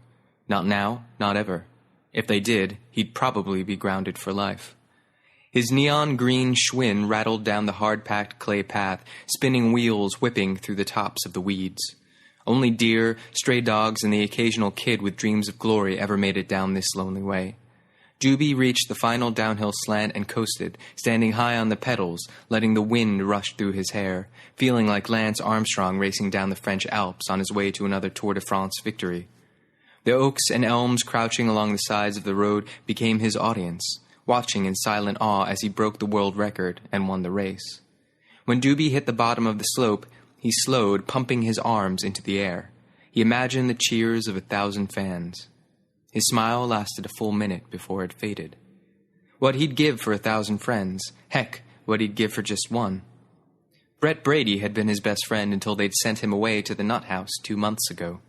Not now, not ever. If they did, he'd probably be grounded for life. His neon green Schwinn rattled down the hard-packed clay path, spinning wheels whipping through the tops of the weeds. Only deer, stray dogs, and the occasional kid with dreams of glory ever made it down this lonely way. Doobie reached the final downhill slant and coasted, standing high on the pedals, letting the wind rush through his hair, feeling like Lance Armstrong racing down the French Alps on his way to another Tour de France victory. The oaks and elms crouching along the sides of the road became his audience, watching in silent awe as he broke the world record and won the race. When Doobie hit the bottom of the slope, he slowed, pumping his arms into the air. He imagined the cheers of 1,000 fans. His smile lasted a full minute before it faded. What he'd give for 1,000 friends, heck, what he'd give for just one. Brett Brady had been his best friend until they'd sent him away to the nut house 2 months ago.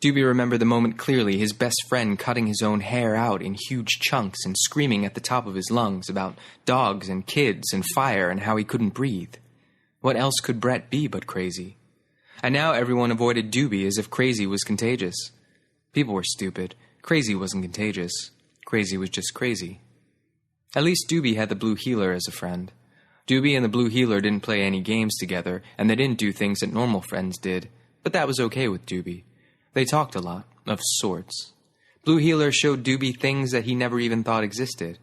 Doobie remembered the moment clearly, his best friend cutting his own hair out in huge chunks and screaming at the top of his lungs about dogs and kids and fire and how he couldn't breathe. What else could Brett be but crazy? And now everyone avoided Doobie as if crazy was contagious. People were stupid. Crazy wasn't contagious. Crazy was just crazy. At least Doobie had the Blue Healer as a friend. Doobie and the Blue Healer didn't play any games together, and they didn't do things that normal friends did, but that was okay with Doobie. They talked a lot, of sorts. Blue Healer showed Doobie things that he never even thought existed.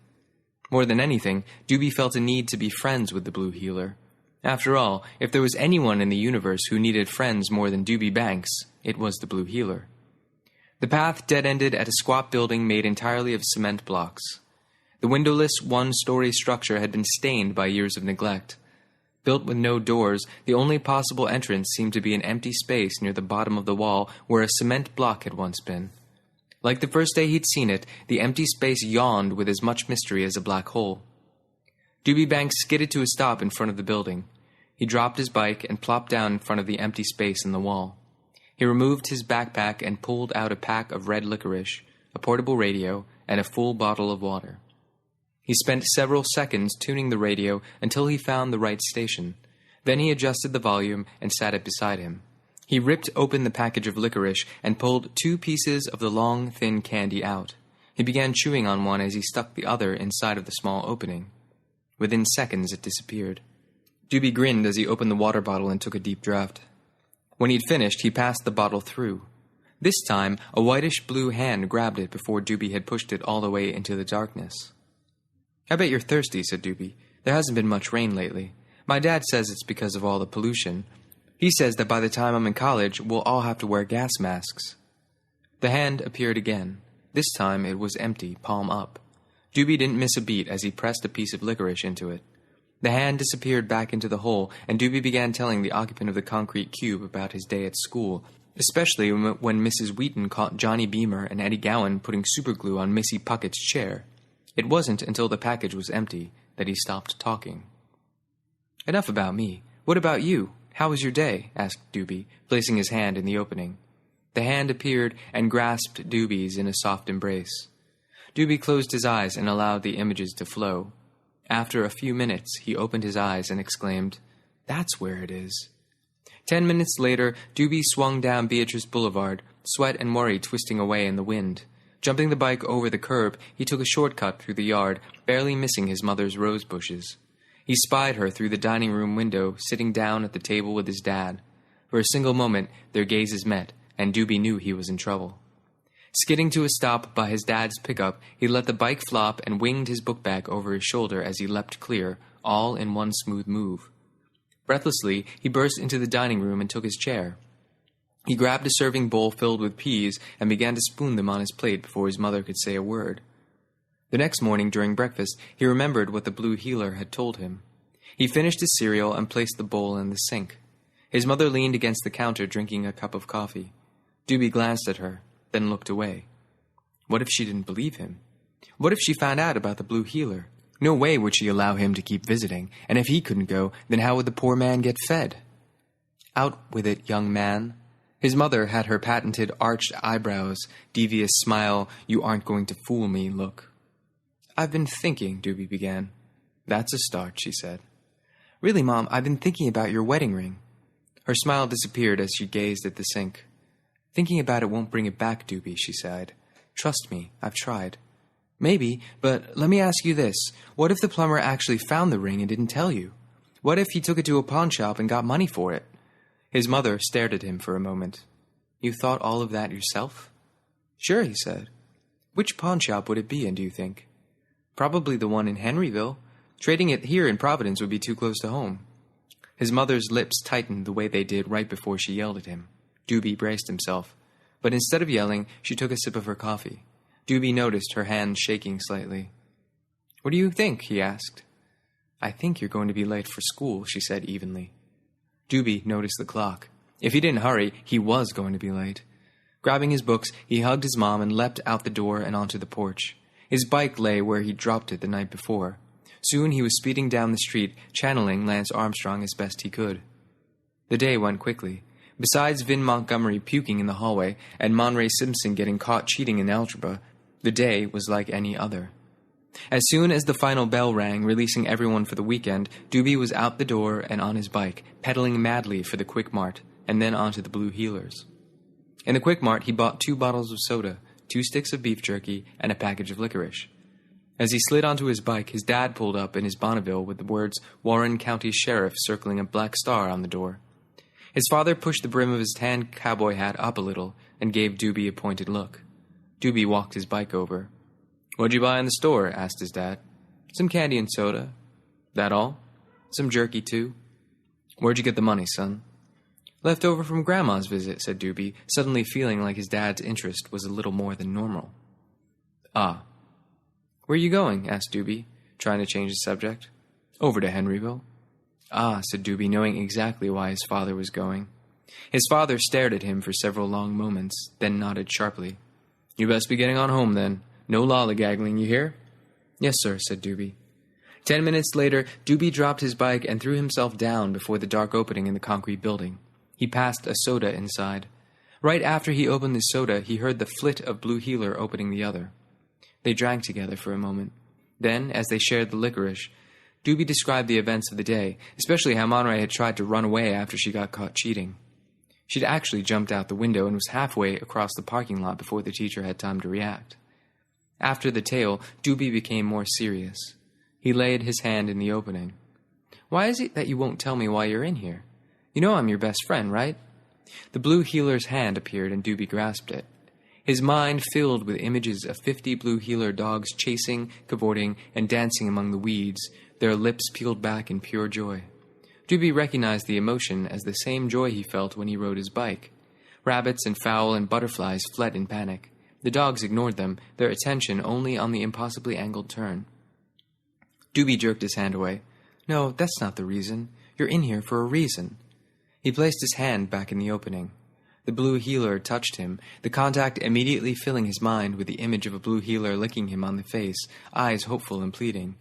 More than anything, Doobie felt a need to be friends with the Blue Healer. After all, if there was anyone in the universe who needed friends more than Doobie Banks, it was the Blue Healer. The path dead-ended at a squat building made entirely of cement blocks. The windowless one-story structure had been stained by years of neglect. Built with no doors, the only possible entrance seemed to be an empty space near the bottom of the wall where a cement block had once been. Like the first day he'd seen it, the empty space yawned with as much mystery as a black hole. Doobie Banks skidded to a stop in front of the building. He dropped his bike and plopped down in front of the empty space in the wall. He removed his backpack and pulled out a pack of red licorice, a portable radio, and a full bottle of water. He spent several seconds tuning the radio until he found the right station. Then he adjusted the volume and sat it beside him. He ripped open the package of licorice and pulled 2 pieces of the long, thin candy out. He began chewing on one as he stuck the other inside of the small opening. Within seconds, it disappeared. Doobie grinned as he opened the water bottle and took a deep draught. When he'd finished, he passed the bottle through. This time, a whitish-blue hand grabbed it before Doobie had pushed it all the way into the darkness. "I bet you're thirsty," said Doobie. "There hasn't been much rain lately. My dad says it's because of all the pollution. He says that by the time I'm in college, we'll all have to wear gas masks." The hand appeared again. This time it was empty, palm up. Doobie didn't miss a beat as he pressed a piece of licorice into it. The hand disappeared back into the hole, and Doobie began telling the occupant of the concrete cube about his day at school, especially when Mrs. Wheaton caught Johnny Beamer and Eddie Gowan putting superglue on Missy Puckett's chair. It wasn't until the package was empty that he stopped talking. "Enough about me. What about you? How was your day?" asked Doobie, placing his hand in the opening. The hand appeared and grasped Doobie's in a soft embrace. Doobie closed his eyes and allowed the images to flow. After a few minutes, he opened his eyes and exclaimed, "That's where it is." 10 minutes later, Doobie swung down Beatrice Boulevard, sweat and worry twisting away in the wind. Jumping the bike over the curb, he took a shortcut through the yard, barely missing his mother's rose bushes. He spied her through the dining room window, sitting down at the table with his dad. For a single moment, their gazes met, and Doobie knew he was in trouble. Skidding to a stop by his dad's pickup, he let the bike flop and winged his book bag over his shoulder as he leapt clear, all in one smooth move. Breathlessly, he burst into the dining room and took his chair. He grabbed a serving bowl filled with peas and began to spoon them on his plate before his mother could say a word. The next morning during breakfast, he remembered what the blue healer had told him. He finished his cereal and placed the bowl in the sink. His mother leaned against the counter drinking a cup of coffee. Doobie glanced at her, then looked away. What if she didn't believe him? What if she found out about the blue healer? No way would she allow him to keep visiting, and if he couldn't go, then how would the poor man get fed? Out with it, young man. His mother had her patented arched eyebrows, devious smile, you aren't going to fool me look. I've been thinking, Doobie began. That's a start, she said. Really, Mom, I've been thinking about your wedding ring. Her smile disappeared as she gazed at the sink. Thinking about it won't bring it back, Doobie, she sighed. Trust me, I've tried. Maybe, but let me ask you this. What if the plumber actually found the ring and didn't tell you? What if he took it to a pawn shop and got money for it? His mother stared at him for a moment. You thought all of that yourself? Sure, he said. Which pawn shop would it be in, do you think? Probably the one in Henryville. Trading it here in Providence would be too close to home. His mother's lips tightened the way they did right before she yelled at him. Doobie braced himself. But instead of yelling, she took a sip of her coffee. Doobie noticed her hand shaking slightly. What do you think? He asked. I think you're going to be late for school, she said evenly. Doobie noticed the clock. If he didn't hurry, he was going to be late. Grabbing his books, he hugged his mom and leapt out the door and onto the porch. His bike lay where he'd dropped it the night before. Soon he was speeding down the street, channeling Lance Armstrong as best he could. The day went quickly. Besides Vin Montgomery puking in the hallway and Monray Simpson getting caught cheating in algebra, the day was like any other. As soon as the final bell rang, releasing everyone for the weekend, Doobie was out the door and on his bike, pedaling madly for the Quick Mart, and then onto the Blue Heelers. In the Quick Mart, he bought 2 bottles of soda, 2 sticks of beef jerky, and a package of licorice. As he slid onto his bike, his dad pulled up in his Bonneville with the words Warren County Sheriff circling a black star on the door. His father pushed the brim of his tan cowboy hat up a little and gave Doobie a pointed look. Doobie walked his bike over. What'd you buy in the store? Asked his dad. Some candy and soda. That all? Some jerky, too. Where'd you get the money, son? Left over from Grandma's visit, said Doobie, suddenly feeling like his dad's interest was a little more than normal. Ah. Where are you going? Asked Doobie, trying to change the subject. Over to Henryville. Ah, said Doobie, knowing exactly why his father was going. His father stared at him for several long moments, then nodded sharply. You best be getting on home, then. No lollygaggling, you hear? Yes, sir, said Doobie. 10 minutes later, Doobie dropped his bike and threw himself down before the dark opening in the concrete building. He passed a soda inside. Right after he opened the soda, he heard the flit of Blue Heeler opening the other. They drank together for a moment. Then, as they shared the licorice, Doobie described the events of the day, especially how Monray had tried to run away after she got caught cheating. She'd actually jumped out the window and was halfway across the parking lot before the teacher had time to react. After the tale, Doobie became more serious. He laid his hand in the opening. Why is it that you won't tell me why you're in here? You know I'm your best friend, right? The Blue Heeler's hand appeared and Doobie grasped it. His mind filled with images of 50 Blue Heeler dogs chasing, cavorting, and dancing among the weeds, their lips peeled back in pure joy. Doobie recognized the emotion as the same joy he felt when he rode his bike. Rabbits and fowl and butterflies fled in panic. The dogs ignored them, their attention only on the impossibly angled turn. Doobie jerked his hand away. No, that's not the reason. You're in here for a reason. He placed his hand back in the opening. The Blue Heeler touched him, the contact immediately filling his mind with the image of a Blue Heeler licking him on the face, eyes hopeful and pleading.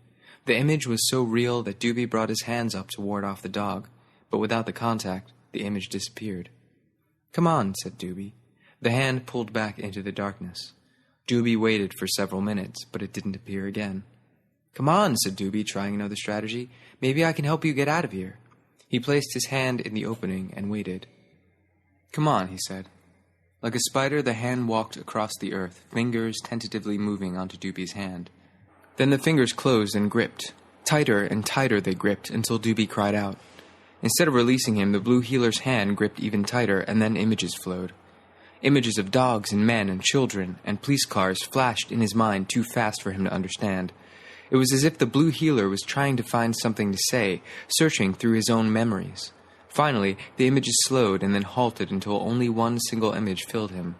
The image was so real that Doobie brought his hands up to ward off the dog, but without the contact, the image disappeared. Come on, said Doobie. The hand pulled back into the darkness. Doobie waited for several minutes, but it didn't appear again. "Come on," said Doobie, trying another strategy. "Maybe I can help you get out of here." He placed his hand in the opening and waited. "Come on," he said. Like a spider, the hand walked across the earth, fingers tentatively moving onto Doobie's hand. Then the fingers closed and gripped. Tighter and tighter they gripped until Doobie cried out. Instead of releasing him, the blue healer's hand gripped even tighter, and then images flowed. Images of dogs and men and children and police cars flashed in his mind too fast for him to understand. It was as if the blue healer was trying to find something to say, searching through his own memories. Finally, the images slowed and then halted until only one single image filled him.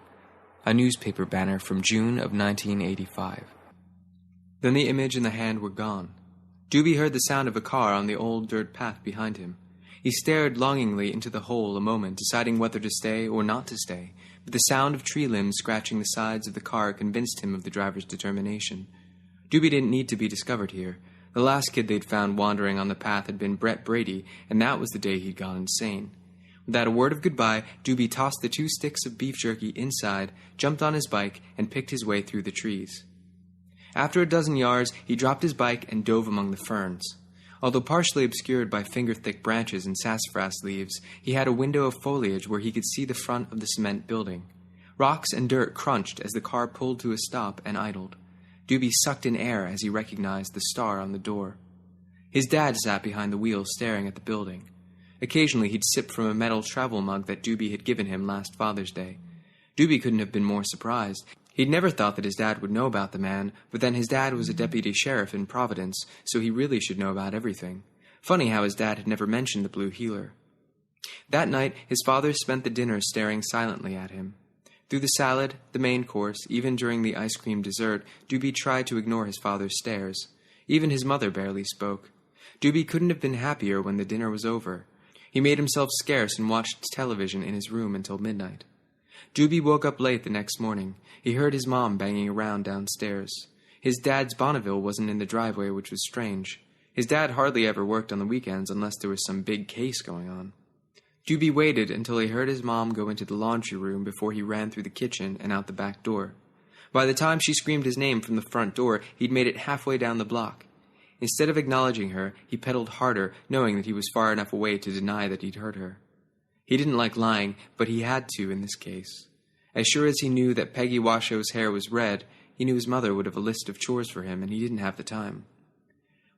A newspaper banner from June of 1985. Then the image and the hand were gone. Doobie heard the sound of a car on the old dirt path behind him. He stared longingly into the hole a moment, deciding whether to stay or not to stay, but the sound of tree limbs scratching the sides of the car convinced him of the driver's determination. Doobie didn't need to be discovered here. The last kid they'd found wandering on the path had been Brett Brady, and that was the day he'd gone insane. Without a word of goodbye, Doobie tossed the 2 sticks of beef jerky inside, jumped on his bike, and picked his way through the trees. After a dozen yards, he dropped his bike and dove among the ferns. Although partially obscured by finger-thick branches and sassafras leaves, he had a window of foliage where he could see the front of the cement building. Rocks and dirt crunched as the car pulled to a stop and idled. Doobie sucked in air as he recognized the star on the door. His dad sat behind the wheel staring at the building. Occasionally he'd sip from a metal travel mug that Doobie had given him last Father's Day. Doobie couldn't have been more surprised. He'd never thought that his dad would know about the man, but then his dad was a deputy sheriff in Providence, so he really should know about everything. Funny how his dad had never mentioned the blue healer. That night, his father spent the dinner staring silently at him. Through the salad, the main course, even during the ice cream dessert, Doobie tried to ignore his father's stares. Even his mother barely spoke. Doobie couldn't have been happier when the dinner was over. He made himself scarce and watched television in his room until midnight. Doobie woke up late the next morning. He heard his mom banging around downstairs. His dad's Bonneville wasn't in the driveway, which was strange. His dad hardly ever worked on the weekends unless there was some big case going on. Doobie waited until he heard his mom go into the laundry room before he ran through the kitchen and out the back door. By the time she screamed his name from the front door, he'd made it halfway down the block. Instead of acknowledging her, he pedaled harder, knowing that he was far enough away to deny that he'd heard her. He didn't like lying, but he had to in this case. As sure as he knew that Peggy Washow's hair was red, he knew his mother would have a list of chores for him, and he didn't have the time.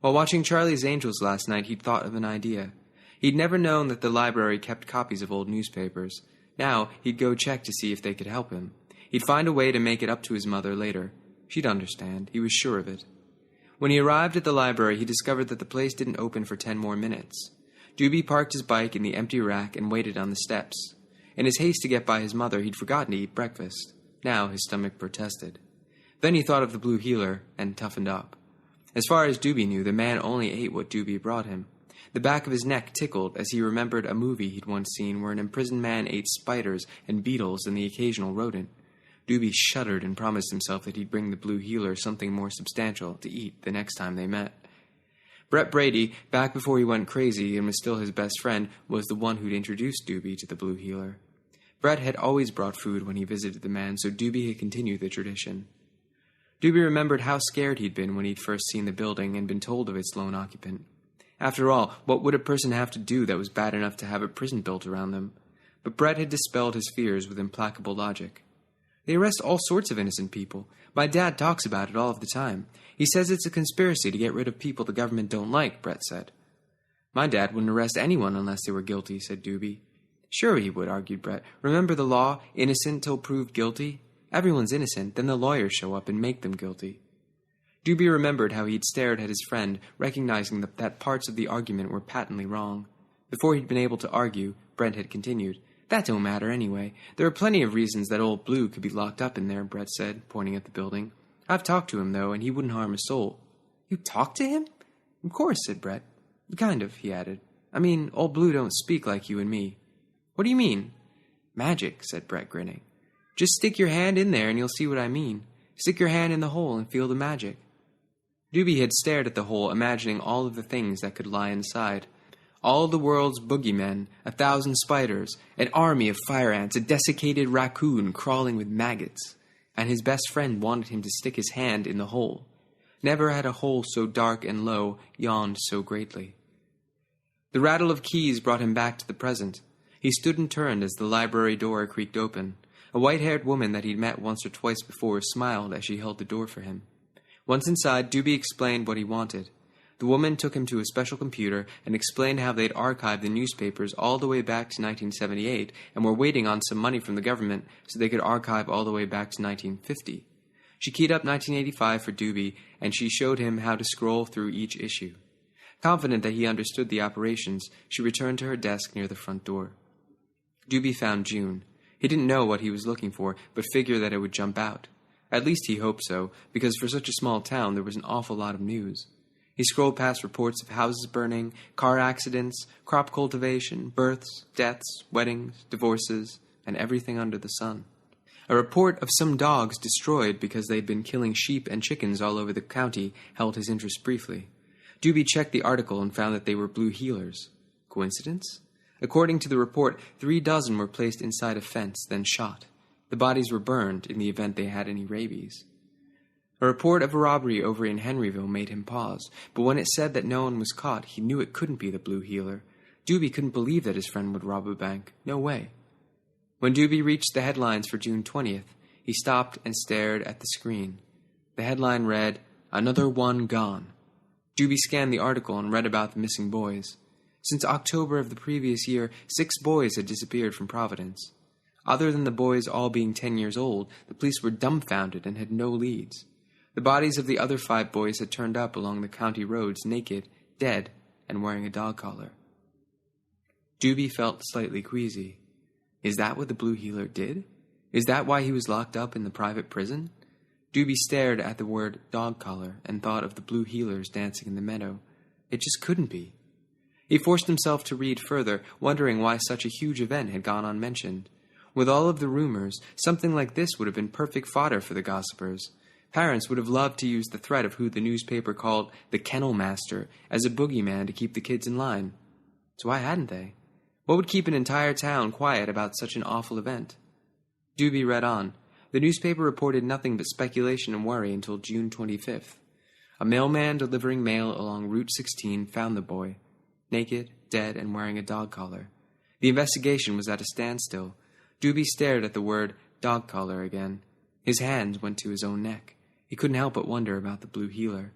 While watching Charlie's Angels last night, he'd thought of an idea. He'd never known that the library kept copies of old newspapers. Now, he'd go check to see if they could help him. He'd find a way to make it up to his mother later. She'd understand. He was sure of it. When he arrived at the library, he discovered that the place didn't open for 10 more minutes. Doobie parked his bike in the empty rack and waited on the steps. In his haste to get by his mother, he'd forgotten to eat breakfast. Now his stomach protested. Then he thought of the blue healer and toughened up. As far as Doobie knew, the man only ate what Doobie brought him. The back of his neck tickled as he remembered a movie he'd once seen where an imprisoned man ate spiders and beetles and the occasional rodent. Doobie shuddered and promised himself that he'd bring the blue healer something more substantial to eat the next time they met. Brett Brady, back before he went crazy and was still his best friend, was the one who'd introduced Doobie to the blue healer. Brett had always brought food when he visited the man, so Doobie had continued the tradition. Doobie remembered how scared he'd been when he'd first seen the building and been told of its lone occupant. After all, what would a person have to do that was bad enough to have a prison built around them? But Brett had dispelled his fears with implacable logic. They arrest all sorts of innocent people. My dad talks about it all of the time. He says it's a conspiracy to get rid of people the government don't like, Brett said. My dad wouldn't arrest anyone unless they were guilty, said Doobie. Sure he would, argued Brett. Remember the law, innocent till proved guilty? Everyone's innocent, then the lawyers show up and make them guilty. Doobie remembered how he'd stared at his friend, recognizing that parts of the argument were patently wrong. Before he'd been able to argue, Brent had continued. That don't matter anyway. There are plenty of reasons that old Blue could be locked up in there, Brett said, pointing at the building. I've talked to him, though, and he wouldn't harm a soul. You talked to him? Of course, said Brett. Kind of, he added. I mean, old Blue don't speak like you and me. What do you mean? Magic, said Brett, grinning. Just stick your hand in there and you'll see what I mean. Stick your hand in the hole and feel the magic. Doobie had stared at the hole, imagining all of the things that could lie inside. All the world's boogeymen, 1,000 spiders, an army of fire ants, a desiccated raccoon crawling with maggots. And his best friend wanted him to stick his hand in the hole. Never had a hole so dark and low yawned so greatly. The rattle of keys brought him back to the present. He stood and turned as the library door creaked open. A white-haired woman that he'd met once or twice before smiled as she held the door for him. Once inside, Doobie explained what he wanted. The woman took him to a special computer and explained how they'd archived the newspapers all the way back to 1978 and were waiting on some money from the government so they could archive all the way back to 1950. She keyed up 1985 for Doobie, and she showed him how to scroll through each issue. Confident that he understood the operations, she returned to her desk near the front door. Doobie found June. He didn't know what he was looking for, but figured that it would jump out. At least he hoped so, because for such a small town there was an awful lot of news. He scrolled past reports of houses burning, car accidents, crop cultivation, births, deaths, weddings, divorces, and everything under the sun. A report of some dogs destroyed because they'd been killing sheep and chickens all over the county held his interest briefly. Doobie checked the article and found that they were blue heelers. Coincidence? According to the report, 3 dozen were placed inside a fence, then shot. The bodies were burned in the event they had any rabies. A report of a robbery over in Henryville made him pause, but when it said that no one was caught, he knew it couldn't be the blue heeler. Doobie couldn't believe that his friend would rob a bank. No way. When Doobie reached the headlines for June 20th, he stopped and stared at the screen. The headline read, "Another one gone." Doobie scanned the article and read about the missing boys. Since October of the previous year, 6 boys had disappeared from Providence. Other than the boys all being 10 years old, the police were dumbfounded and had no leads. The bodies of the other 5 boys had turned up along the county roads naked, dead, and wearing a dog collar. Doobie felt slightly queasy. Is that what the blue heeler did? Is that why he was locked up in the private prison? Doobie stared at the word dog collar and thought of the blue heelers dancing in the meadow. It just couldn't be. He forced himself to read further, wondering why such a huge event had gone unmentioned. With all of the rumors, something like this would have been perfect fodder for the gossipers. Parents would have loved to use the threat of who the newspaper called the kennel master as a boogeyman to keep the kids in line. So why hadn't they? What would keep an entire town quiet about such an awful event? Doobie read on. The newspaper reported nothing but speculation and worry until June 25th. A mailman delivering mail along Route 16 found the boy, naked, dead, and wearing a dog collar. The investigation was at a standstill. Doobie stared at the word dog collar again. His hands went to his own neck. He couldn't help but wonder about the blue heeler.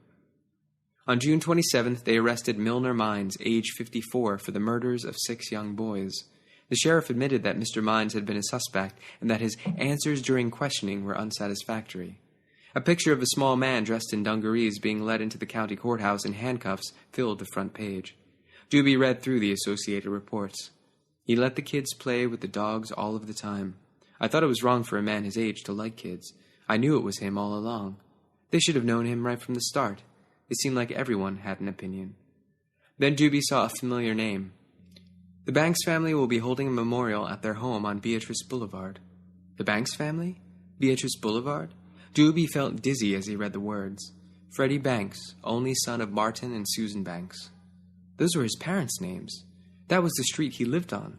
On June 27th, they arrested Milner Mines, age 54, for the murders of 6 young boys. The sheriff admitted that Mr. Mines had been a suspect and that his answers during questioning were unsatisfactory. A picture of a small man dressed in dungarees being led into the county courthouse in handcuffs filled the front page. Doobie read through the associated reports. He let the kids play with the dogs all of the time. I thought it was wrong for a man his age to like kids. I knew it was him all along. They should have known him right from the start. It seemed like everyone had an opinion. Then Doobie saw a familiar name. The Banks family will be holding a memorial at their home on Beatrice Boulevard. The Banks family? Beatrice Boulevard? Doobie felt dizzy as he read the words. Freddie Banks, only son of Martin and Susan Banks. Those were his parents' names. That was the street he lived on.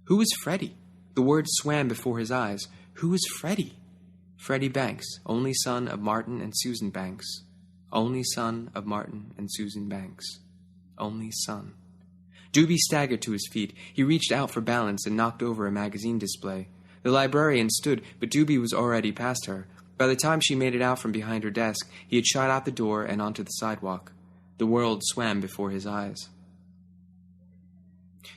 Who was Freddie? The words swam before his eyes. Who was Freddie? Freddie Banks, only son of Martin and Susan Banks. Only son of Martin and Susan Banks. Only son. Doobie staggered to his feet. He reached out for balance and knocked over a magazine display. The librarian stood, but Doobie was already past her. By the time she made it out from behind her desk, he had shot out the door and onto the sidewalk. The world swam before his eyes.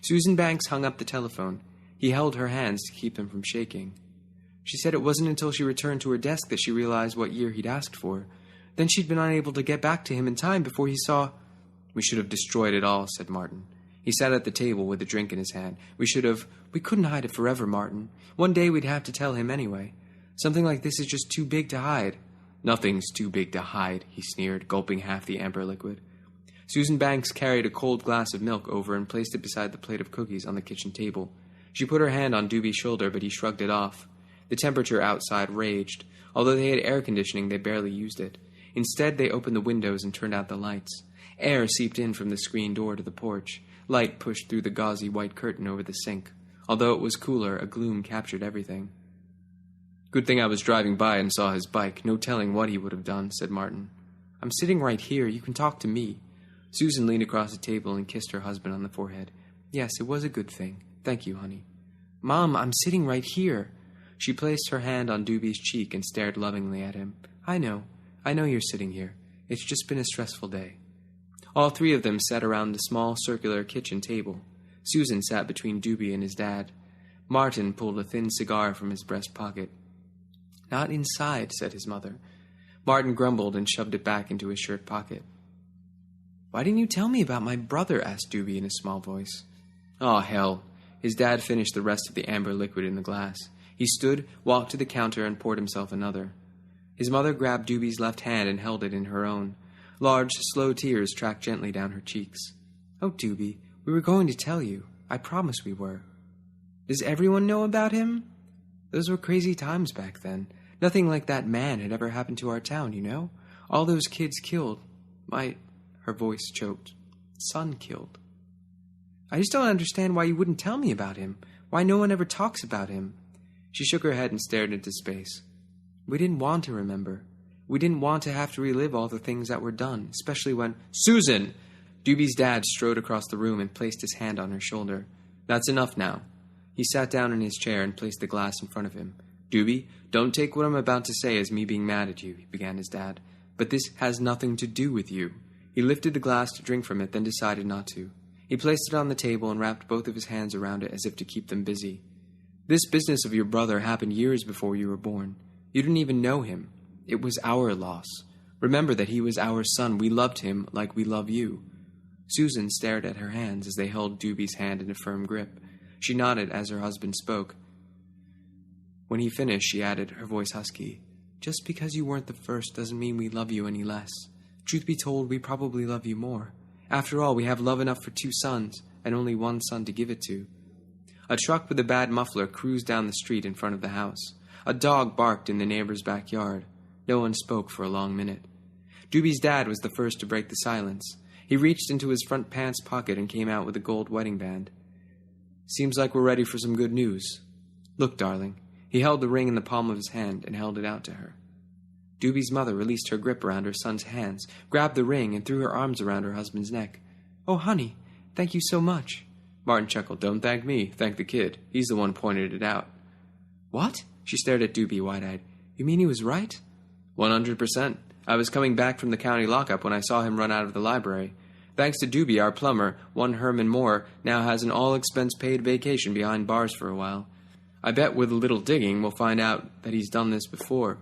Susan Banks hung up the telephone. He held her hands to keep them from shaking. She said it wasn't until she returned to her desk that she realized what year he'd asked for. Then she'd been unable to get back to him in time before he saw... We should have destroyed it all, said Martin. He sat at the table with a drink in his hand. We couldn't hide it forever, Martin. One day we'd have to tell him anyway. Something like this is just too big to hide. Nothing's too big to hide, he sneered, gulping half the amber liquid. Susan Banks carried a cold glass of milk over and placed it beside the plate of cookies on the kitchen table. She put her hand on Doobie's shoulder, but he shrugged it off. The temperature outside raged. Although they had air conditioning, they barely used it. Instead, they opened the windows and turned out the lights. Air seeped in from the screen door to the porch. Light pushed through the gauzy white curtain over the sink. Although it was cooler, a gloom captured everything. Good thing I was driving by and saw his bike. No telling what he would have done, said Martin. I'm sitting right here. You can talk to me. Susan leaned across the table and kissed her husband on the forehead. Yes, it was a good thing. Thank you, honey. Mom, I'm sitting right here. She placed her hand on Doobie's cheek and stared lovingly at him. I know you're sitting here. It's just been a stressful day. All three of them sat around the small circular kitchen table. Susan sat between Doobie and his dad. Martin pulled a thin cigar from his breast pocket. Not inside, said his mother. Martin grumbled and shoved it back into his shirt pocket. Why didn't you tell me about my brother? Asked Doobie in a small voice. Oh, hell. His dad finished the rest of the amber liquid in the glass. He stood, walked to the counter, and poured himself another. His mother grabbed Doobie's left hand and held it in her own. Large, slow tears tracked gently down her cheeks. Oh, Doobie, we were going to tell you. I promise we were. Does everyone know about him? Those were crazy times back then. Nothing like that man had ever happened to our town, you know? All those kids killed. Her voice choked. Son killed. I just don't understand why you wouldn't tell me about him. Why no one ever talks about him. She shook her head and stared into space. We didn't want to remember. We didn't want to have to relive all the things that were done, especially when... Susan! Doobie's dad strode across the room and placed his hand on her shoulder. That's enough now. He sat down in his chair and placed the glass in front of him. Doobie, don't take what I'm about to say as me being mad at you, began his dad. But this has nothing to do with you. He lifted the glass to drink from it, then decided not to. He placed it on the table and wrapped both of his hands around it as if to keep them busy. This business of your brother happened years before you were born. You didn't even know him. It was our loss. Remember that he was our son. We loved him like we love you. Susan stared at her hands as they held Doobie's hand in a firm grip. She nodded as her husband spoke. When he finished, she added, her voice husky, Just because you weren't the first doesn't mean we love you any less. Truth be told, we probably love you more. After all, we have love enough for 2 sons, and only 1 son to give it to. A truck with a bad muffler cruised down the street in front of the house. A dog barked in the neighbor's backyard. No one spoke for a long minute. Doobie's dad was the first to break the silence. He reached into his front pants pocket and came out with a gold wedding band. Seems like we're ready for some good news. Look, darling. He held the ring in the palm of his hand and held it out to her. Doobie's mother released her grip around her son's hands, grabbed the ring, and threw her arms around her husband's neck. Oh, honey, thank you so much. Martin chuckled. Don't thank me. Thank the kid. He's the one pointed it out. What? She stared at Doobie wide-eyed. You mean he was right? 100%. I was coming back from the county lockup when I saw him run out of the library. Thanks to Doobie, our plumber, one Herman Moore, now has an all-expense-paid vacation behind bars for a while. I bet with a little digging we'll find out that he's done this before.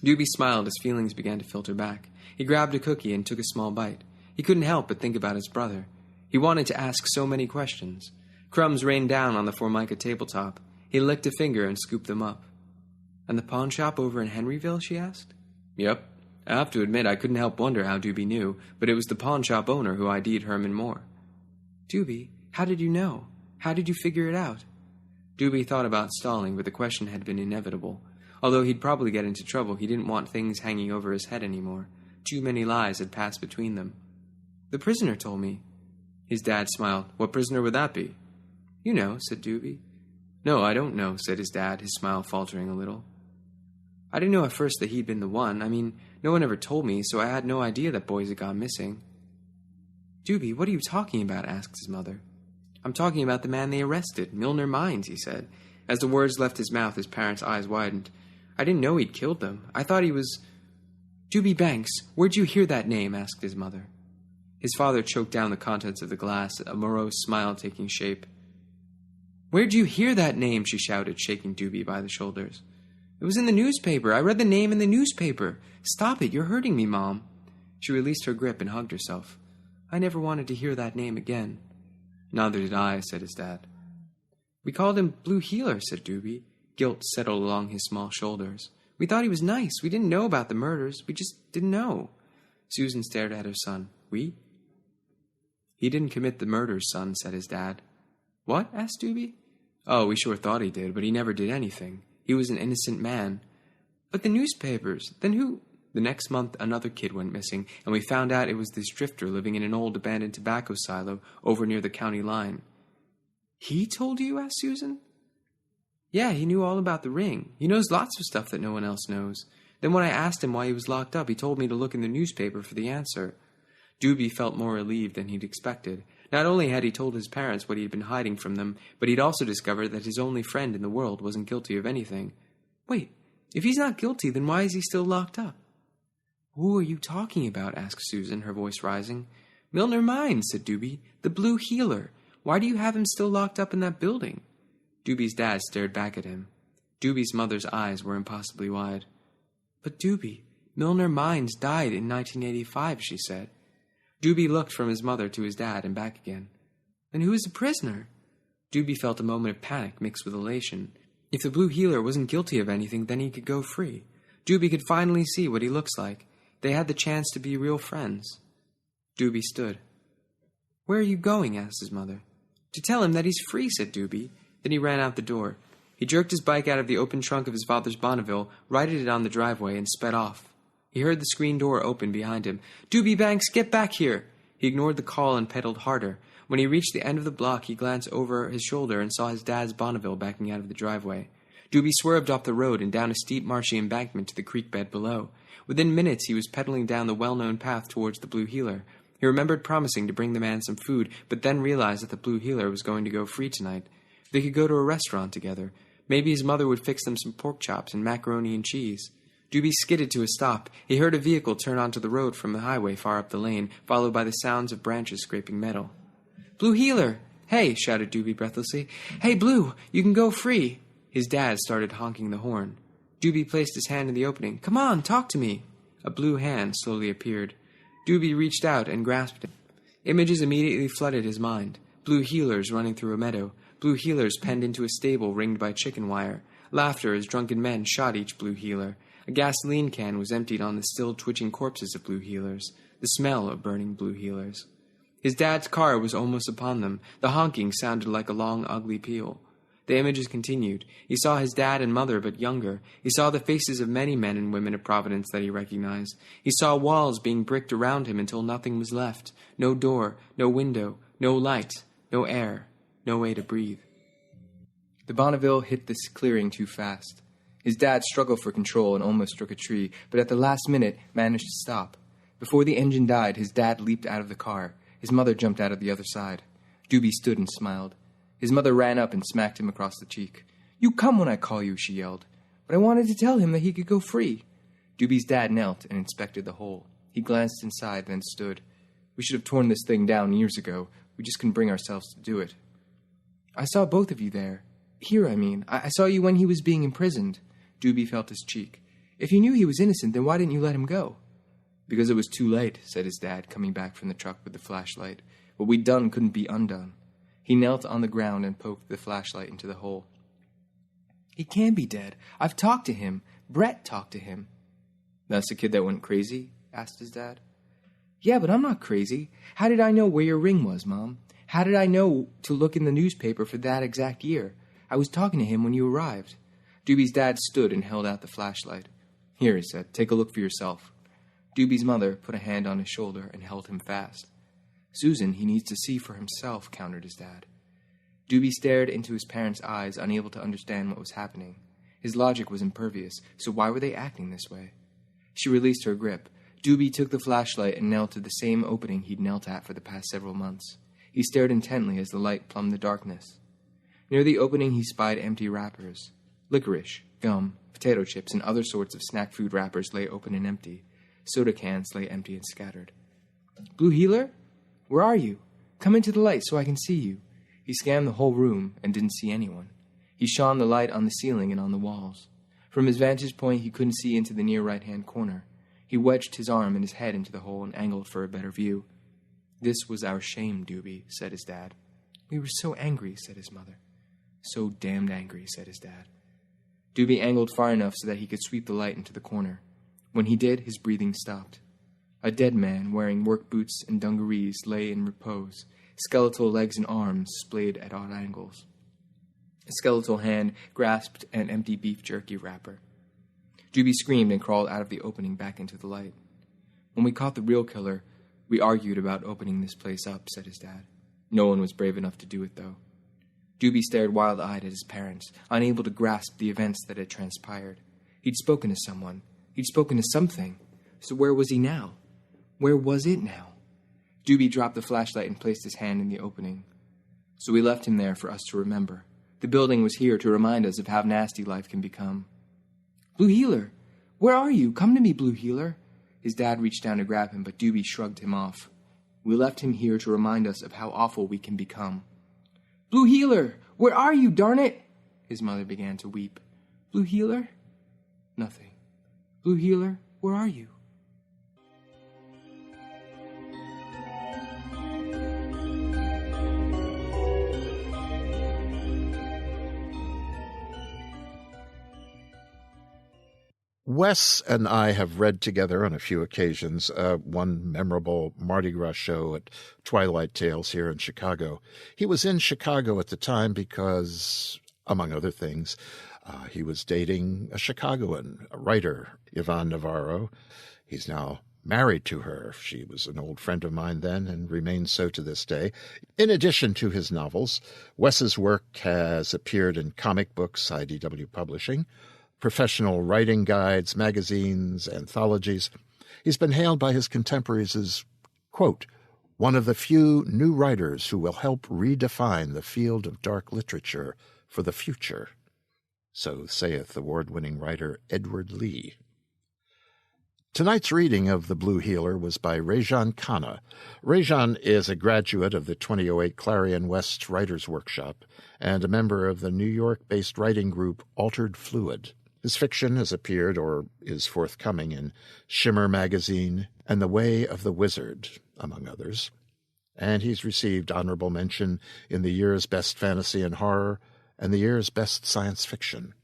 Doobie smiled as feelings began to filter back. He grabbed a cookie and took a small bite. He couldn't help but think about his brother. He wanted to ask so many questions. Crumbs rained down on the Formica tabletop. He licked a finger and scooped them up. And the pawn shop over in Henryville, she asked? Yep. I have to admit I couldn't help wonder how Doobie knew, but it was the pawn shop owner who ID'd Herman Moore. Doobie, how did you know? How did you figure it out? Doobie thought about stalling, but the question had been inevitable. Although he'd probably get into trouble, he didn't want things hanging over his head anymore. Too many lies had passed between them. The prisoner told me. His dad smiled. What prisoner would that be? You know, said Doobie. No, I don't know, said his dad, his smile faltering a little. I didn't know at first that he'd been the one. I mean, no one ever told me, so I had no idea that boys had gone missing. Doobie, what are you talking about? Asked his mother. I'm talking about the man they arrested, Milner Mines, he said. As the words left his mouth, his parents' eyes widened. I didn't know he'd killed them. I thought he was... Doobie Banks, where'd you hear that name? Asked his mother. His father choked down the contents of the glass, a morose smile taking shape. Where'd you hear that name? She shouted, shaking Doobie by the shoulders. It was in the newspaper. I read the name in the newspaper. Stop it, you're hurting me, Mom. She released her grip and hugged herself. I never wanted to hear that name again. Neither did I, said his dad. We called him Blue Heeler, said Doobie. Guilt settled along his small shoulders. We thought he was nice. We didn't know about the murders. We just didn't know. Susan stared at her son. We? He didn't commit the murders, son, said his dad. What? Asked Doobie. Oh, we sure thought he did, but he never did anything. He was an innocent man. But the newspapers, then who? The next month, another kid went missing, and we found out it was this drifter living in an old abandoned tobacco silo over near the county line. He told you? Asked Susan. Yeah, he knew all about the ring. He knows lots of stuff that no one else knows. Then when I asked him why he was locked up, he told me to look in the newspaper for the answer." Doobie felt more relieved than he'd expected. Not only had he told his parents what he'd been hiding from them, but he'd also discovered that his only friend in the world wasn't guilty of anything. "Wait, if he's not guilty, then why is he still locked up?" "Who are you talking about?" asked Susan, her voice rising. "Milner Mines," said Doobie. "The Blue Healer. Why do you have him still locked up in that building?" Doobie's dad stared back at him. Doobie's mother's eyes were impossibly wide. "But Doobie, Milner Mines died in 1985, she said. Doobie looked from his mother to his dad and back again. "Then who is the prisoner?" Doobie felt a moment of panic mixed with elation. If the Blue Healer wasn't guilty of anything, then he could go free. Doobie could finally see what he looks like. They had the chance to be real friends. Doobie stood. "Where are you going?" asked his mother. "To tell him that he's free," said Doobie. Then he ran out the door. He jerked his bike out of the open trunk of his father's Bonneville, righted it on the driveway, and sped off. He heard the screen door open behind him. "Doobie Banks, get back here!" He ignored the call and pedaled harder. When he reached the end of the block, he glanced over his shoulder and saw his dad's Bonneville backing out of the driveway. Doobie swerved off the road and down a steep, marshy embankment to the creek bed below. Within minutes, he was pedaling down the well-known path towards the Blue Healer. He remembered promising to bring the man some food, but then realized that the Blue Healer was going to go free tonight. They could go to a restaurant together. Maybe his mother would fix them some pork chops and macaroni and cheese. Doobie skidded to a stop. He heard a vehicle turn onto the road from the highway far up the lane, followed by the sounds of branches scraping metal. "Blue Healer! Hey!" shouted Doobie breathlessly. "Hey, Blue! You can go free!" His dad started honking the horn. Doobie placed his hand in the opening. "Come on, talk to me!" A blue hand slowly appeared. Doobie reached out and grasped it. Images immediately flooded his mind. Blue Healers running through a meadow. Blue Healers penned into a stable ringed by chicken wire. Laughter as drunken men shot each Blue Healer. A gasoline can was emptied on the still twitching corpses of Blue Healers. The smell of burning Blue Healers. His dad's car was almost upon them. The honking sounded like a long, ugly peal. The images continued. He saw his dad and mother, but younger. He saw the faces of many men and women of Providence that he recognized. He saw walls being bricked around him until nothing was left. No door, no window, no light, no air, no way to breathe. The Bonneville hit this clearing too fast. His dad struggled for control and almost struck a tree, but at the last minute managed to stop. Before the engine died, his dad leaped out of the car. His mother jumped out of the other side. Doobie stood and smiled. His mother ran up and smacked him across the cheek. "You come when I call you," she yelled. "But I wanted to tell him that he could go free." Doobie's dad knelt and inspected the hole. He glanced inside, then stood. "We should have torn this thing down years ago. We just couldn't bring ourselves to do it." "I saw both of you there. Here, I mean. I saw you when he was being imprisoned." Doobie felt his cheek. "If you knew he was innocent, then why didn't you let him go?" "Because it was too late," said his dad, coming back from the truck with the flashlight. "What we'd done couldn't be undone." He knelt on the ground and poked the flashlight into the hole. "He can't be dead. I've talked to him. Brett talked to him." "That's the kid that went crazy?" asked his dad. "Yeah, but I'm not crazy. How did I know where your ring was, Mom? How did I know to look in the newspaper for that exact year? I was talking to him when you arrived." Doobie's dad stood and held out the flashlight. "Here," he said, "take a look for yourself." Doobie's mother put a hand on his shoulder and held him fast. "Susan, he needs to see for himself," countered his dad. Doobie stared into his parents' eyes, unable to understand what was happening. His logic was impervious, so why were they acting this way? She released her grip. Doobie took the flashlight and knelt to the same opening he'd knelt at for the past several months. He stared intently as the light plumbed the darkness. Near the opening he spied empty wrappers. Licorice, gum, potato chips, and other sorts of snack food wrappers lay open and empty. Soda cans lay empty and scattered. "Blue Healer? Where are you? Come into the light so I can see you." He scanned the whole room and didn't see anyone. He shone the light on the ceiling and on the walls. From his vantage point, he couldn't see into the near right-hand corner. He wedged his arm and his head into the hole and angled for a better view. "This was our shame, Doobie," said his dad. "We were so angry," said his mother. "So damned angry," said his dad. Doobie angled far enough so that he could sweep the light into the corner. When he did, his breathing stopped. A dead man wearing work boots and dungarees lay in repose, skeletal legs and arms splayed at odd angles. A skeletal hand grasped an empty beef jerky wrapper. Doobie screamed and crawled out of the opening back into the light. "When we caught the real killer, we argued about opening this place up," said his dad. "No one was brave enough to do it, though." Doobie stared wild-eyed at his parents, unable to grasp the events that had transpired. He'd spoken to someone. He'd spoken to something. So where was he now? Where was it now? Doobie dropped the flashlight and placed his hand in the opening. So we left him there for us to remember. The building was here to remind us of how nasty life can become. Blue Heeler! Where are you? Come to me, Blue Heeler! His dad reached down to grab him, but Doobie shrugged him off. We left him here to remind us of how awful we can become. Blue Heeler! Where are you, darn it? His mother began to weep. Blue Heeler? Nothing. Blue Heeler, where are you? Wes and I have read together on a few occasions, one memorable Mardi Gras show at Twilight Tales here in Chicago. He was in Chicago at the time because, among other things, he was dating a Chicagoan, a writer, Yvonne Navarro. He's now married to her. She was an old friend of mine then and remains so to this day. In addition to his novels, Wes's work has appeared in comic books, IDW Publishing, professional writing guides, magazines, anthologies. He's been hailed by his contemporaries as, quote, one of the few new writers who will help redefine the field of dark literature for the future. So saith award-winning writer Edward Lee. Tonight's reading of The Blue Heeler was by Rajan Khanna. Rajan is a graduate of the 2008 Clarion West Writers Workshop and a member of the New York-based writing group Altered Fluid. His fiction has appeared or is forthcoming in Shimmer Magazine and The Way of the Wizard, among others. And he's received honorable mention in the year's Best Fantasy and Horror and the year's Best Science Fiction.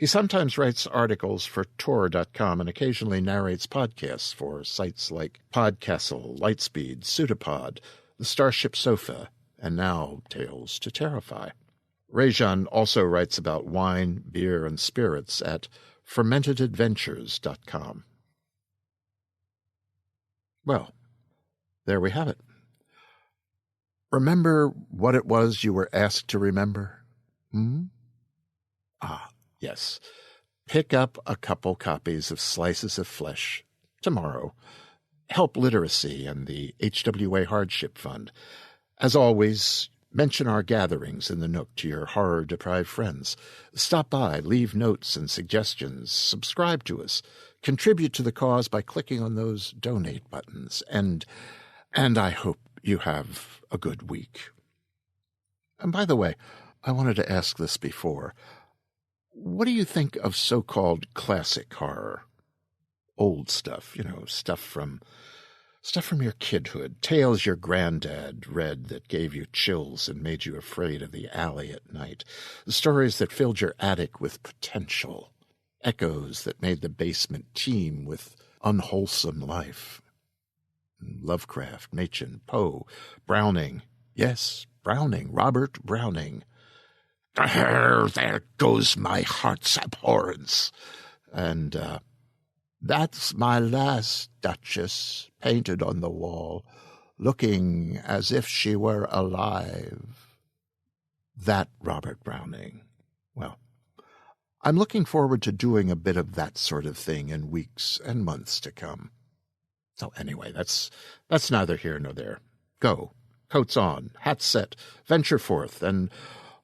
He sometimes writes articles for Tor.com and occasionally narrates podcasts for sites like Podcastle, Lightspeed, Pseudopod, The Starship Sofa, and now Tales to Terrify. Rajan also writes about wine, beer, and spirits at fermentedadventures.com. Well, there we have it. Remember what it was you were asked to remember? Yes. Pick up a couple copies of Slices of Flesh tomorrow. Help literacy and the HWA Hardship Fund. As always, mention our gatherings in the Nook to your horror-deprived friends. Stop by, leave notes and suggestions, subscribe to us, contribute to the cause by clicking on those donate buttons, and I hope you have a good week. And by the way, I wanted to ask this before. What do you think of so-called classic horror? Old stuff, stuff from your kidhood, tales your granddad read that gave you chills and made you afraid of the alley at night, stories that filled your attic with potential, echoes that made the basement teem with unwholesome life. Lovecraft, Machen, Poe, Browning. Yes, Browning, Robert Browning. There goes my heart's abhorrence. And that's my last Duchess painted on the wall, looking as if she were alive. That Robert Browning. Well, I'm looking forward to doing a bit of that sort of thing in weeks and months to come. So anyway, that's neither here nor there. Go, coats on, hats set, venture forth, and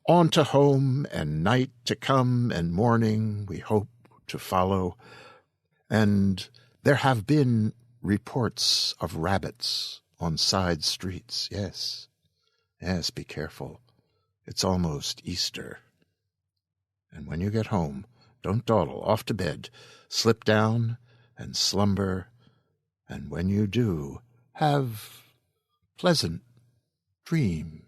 on to home and night to come and morning we hope to follow. And there have been reports of rabbits on side streets. Yes, be careful. It's almost Easter. And when you get home, don't dawdle, off to bed. Slip down and slumber. And when you do, have pleasant dreams.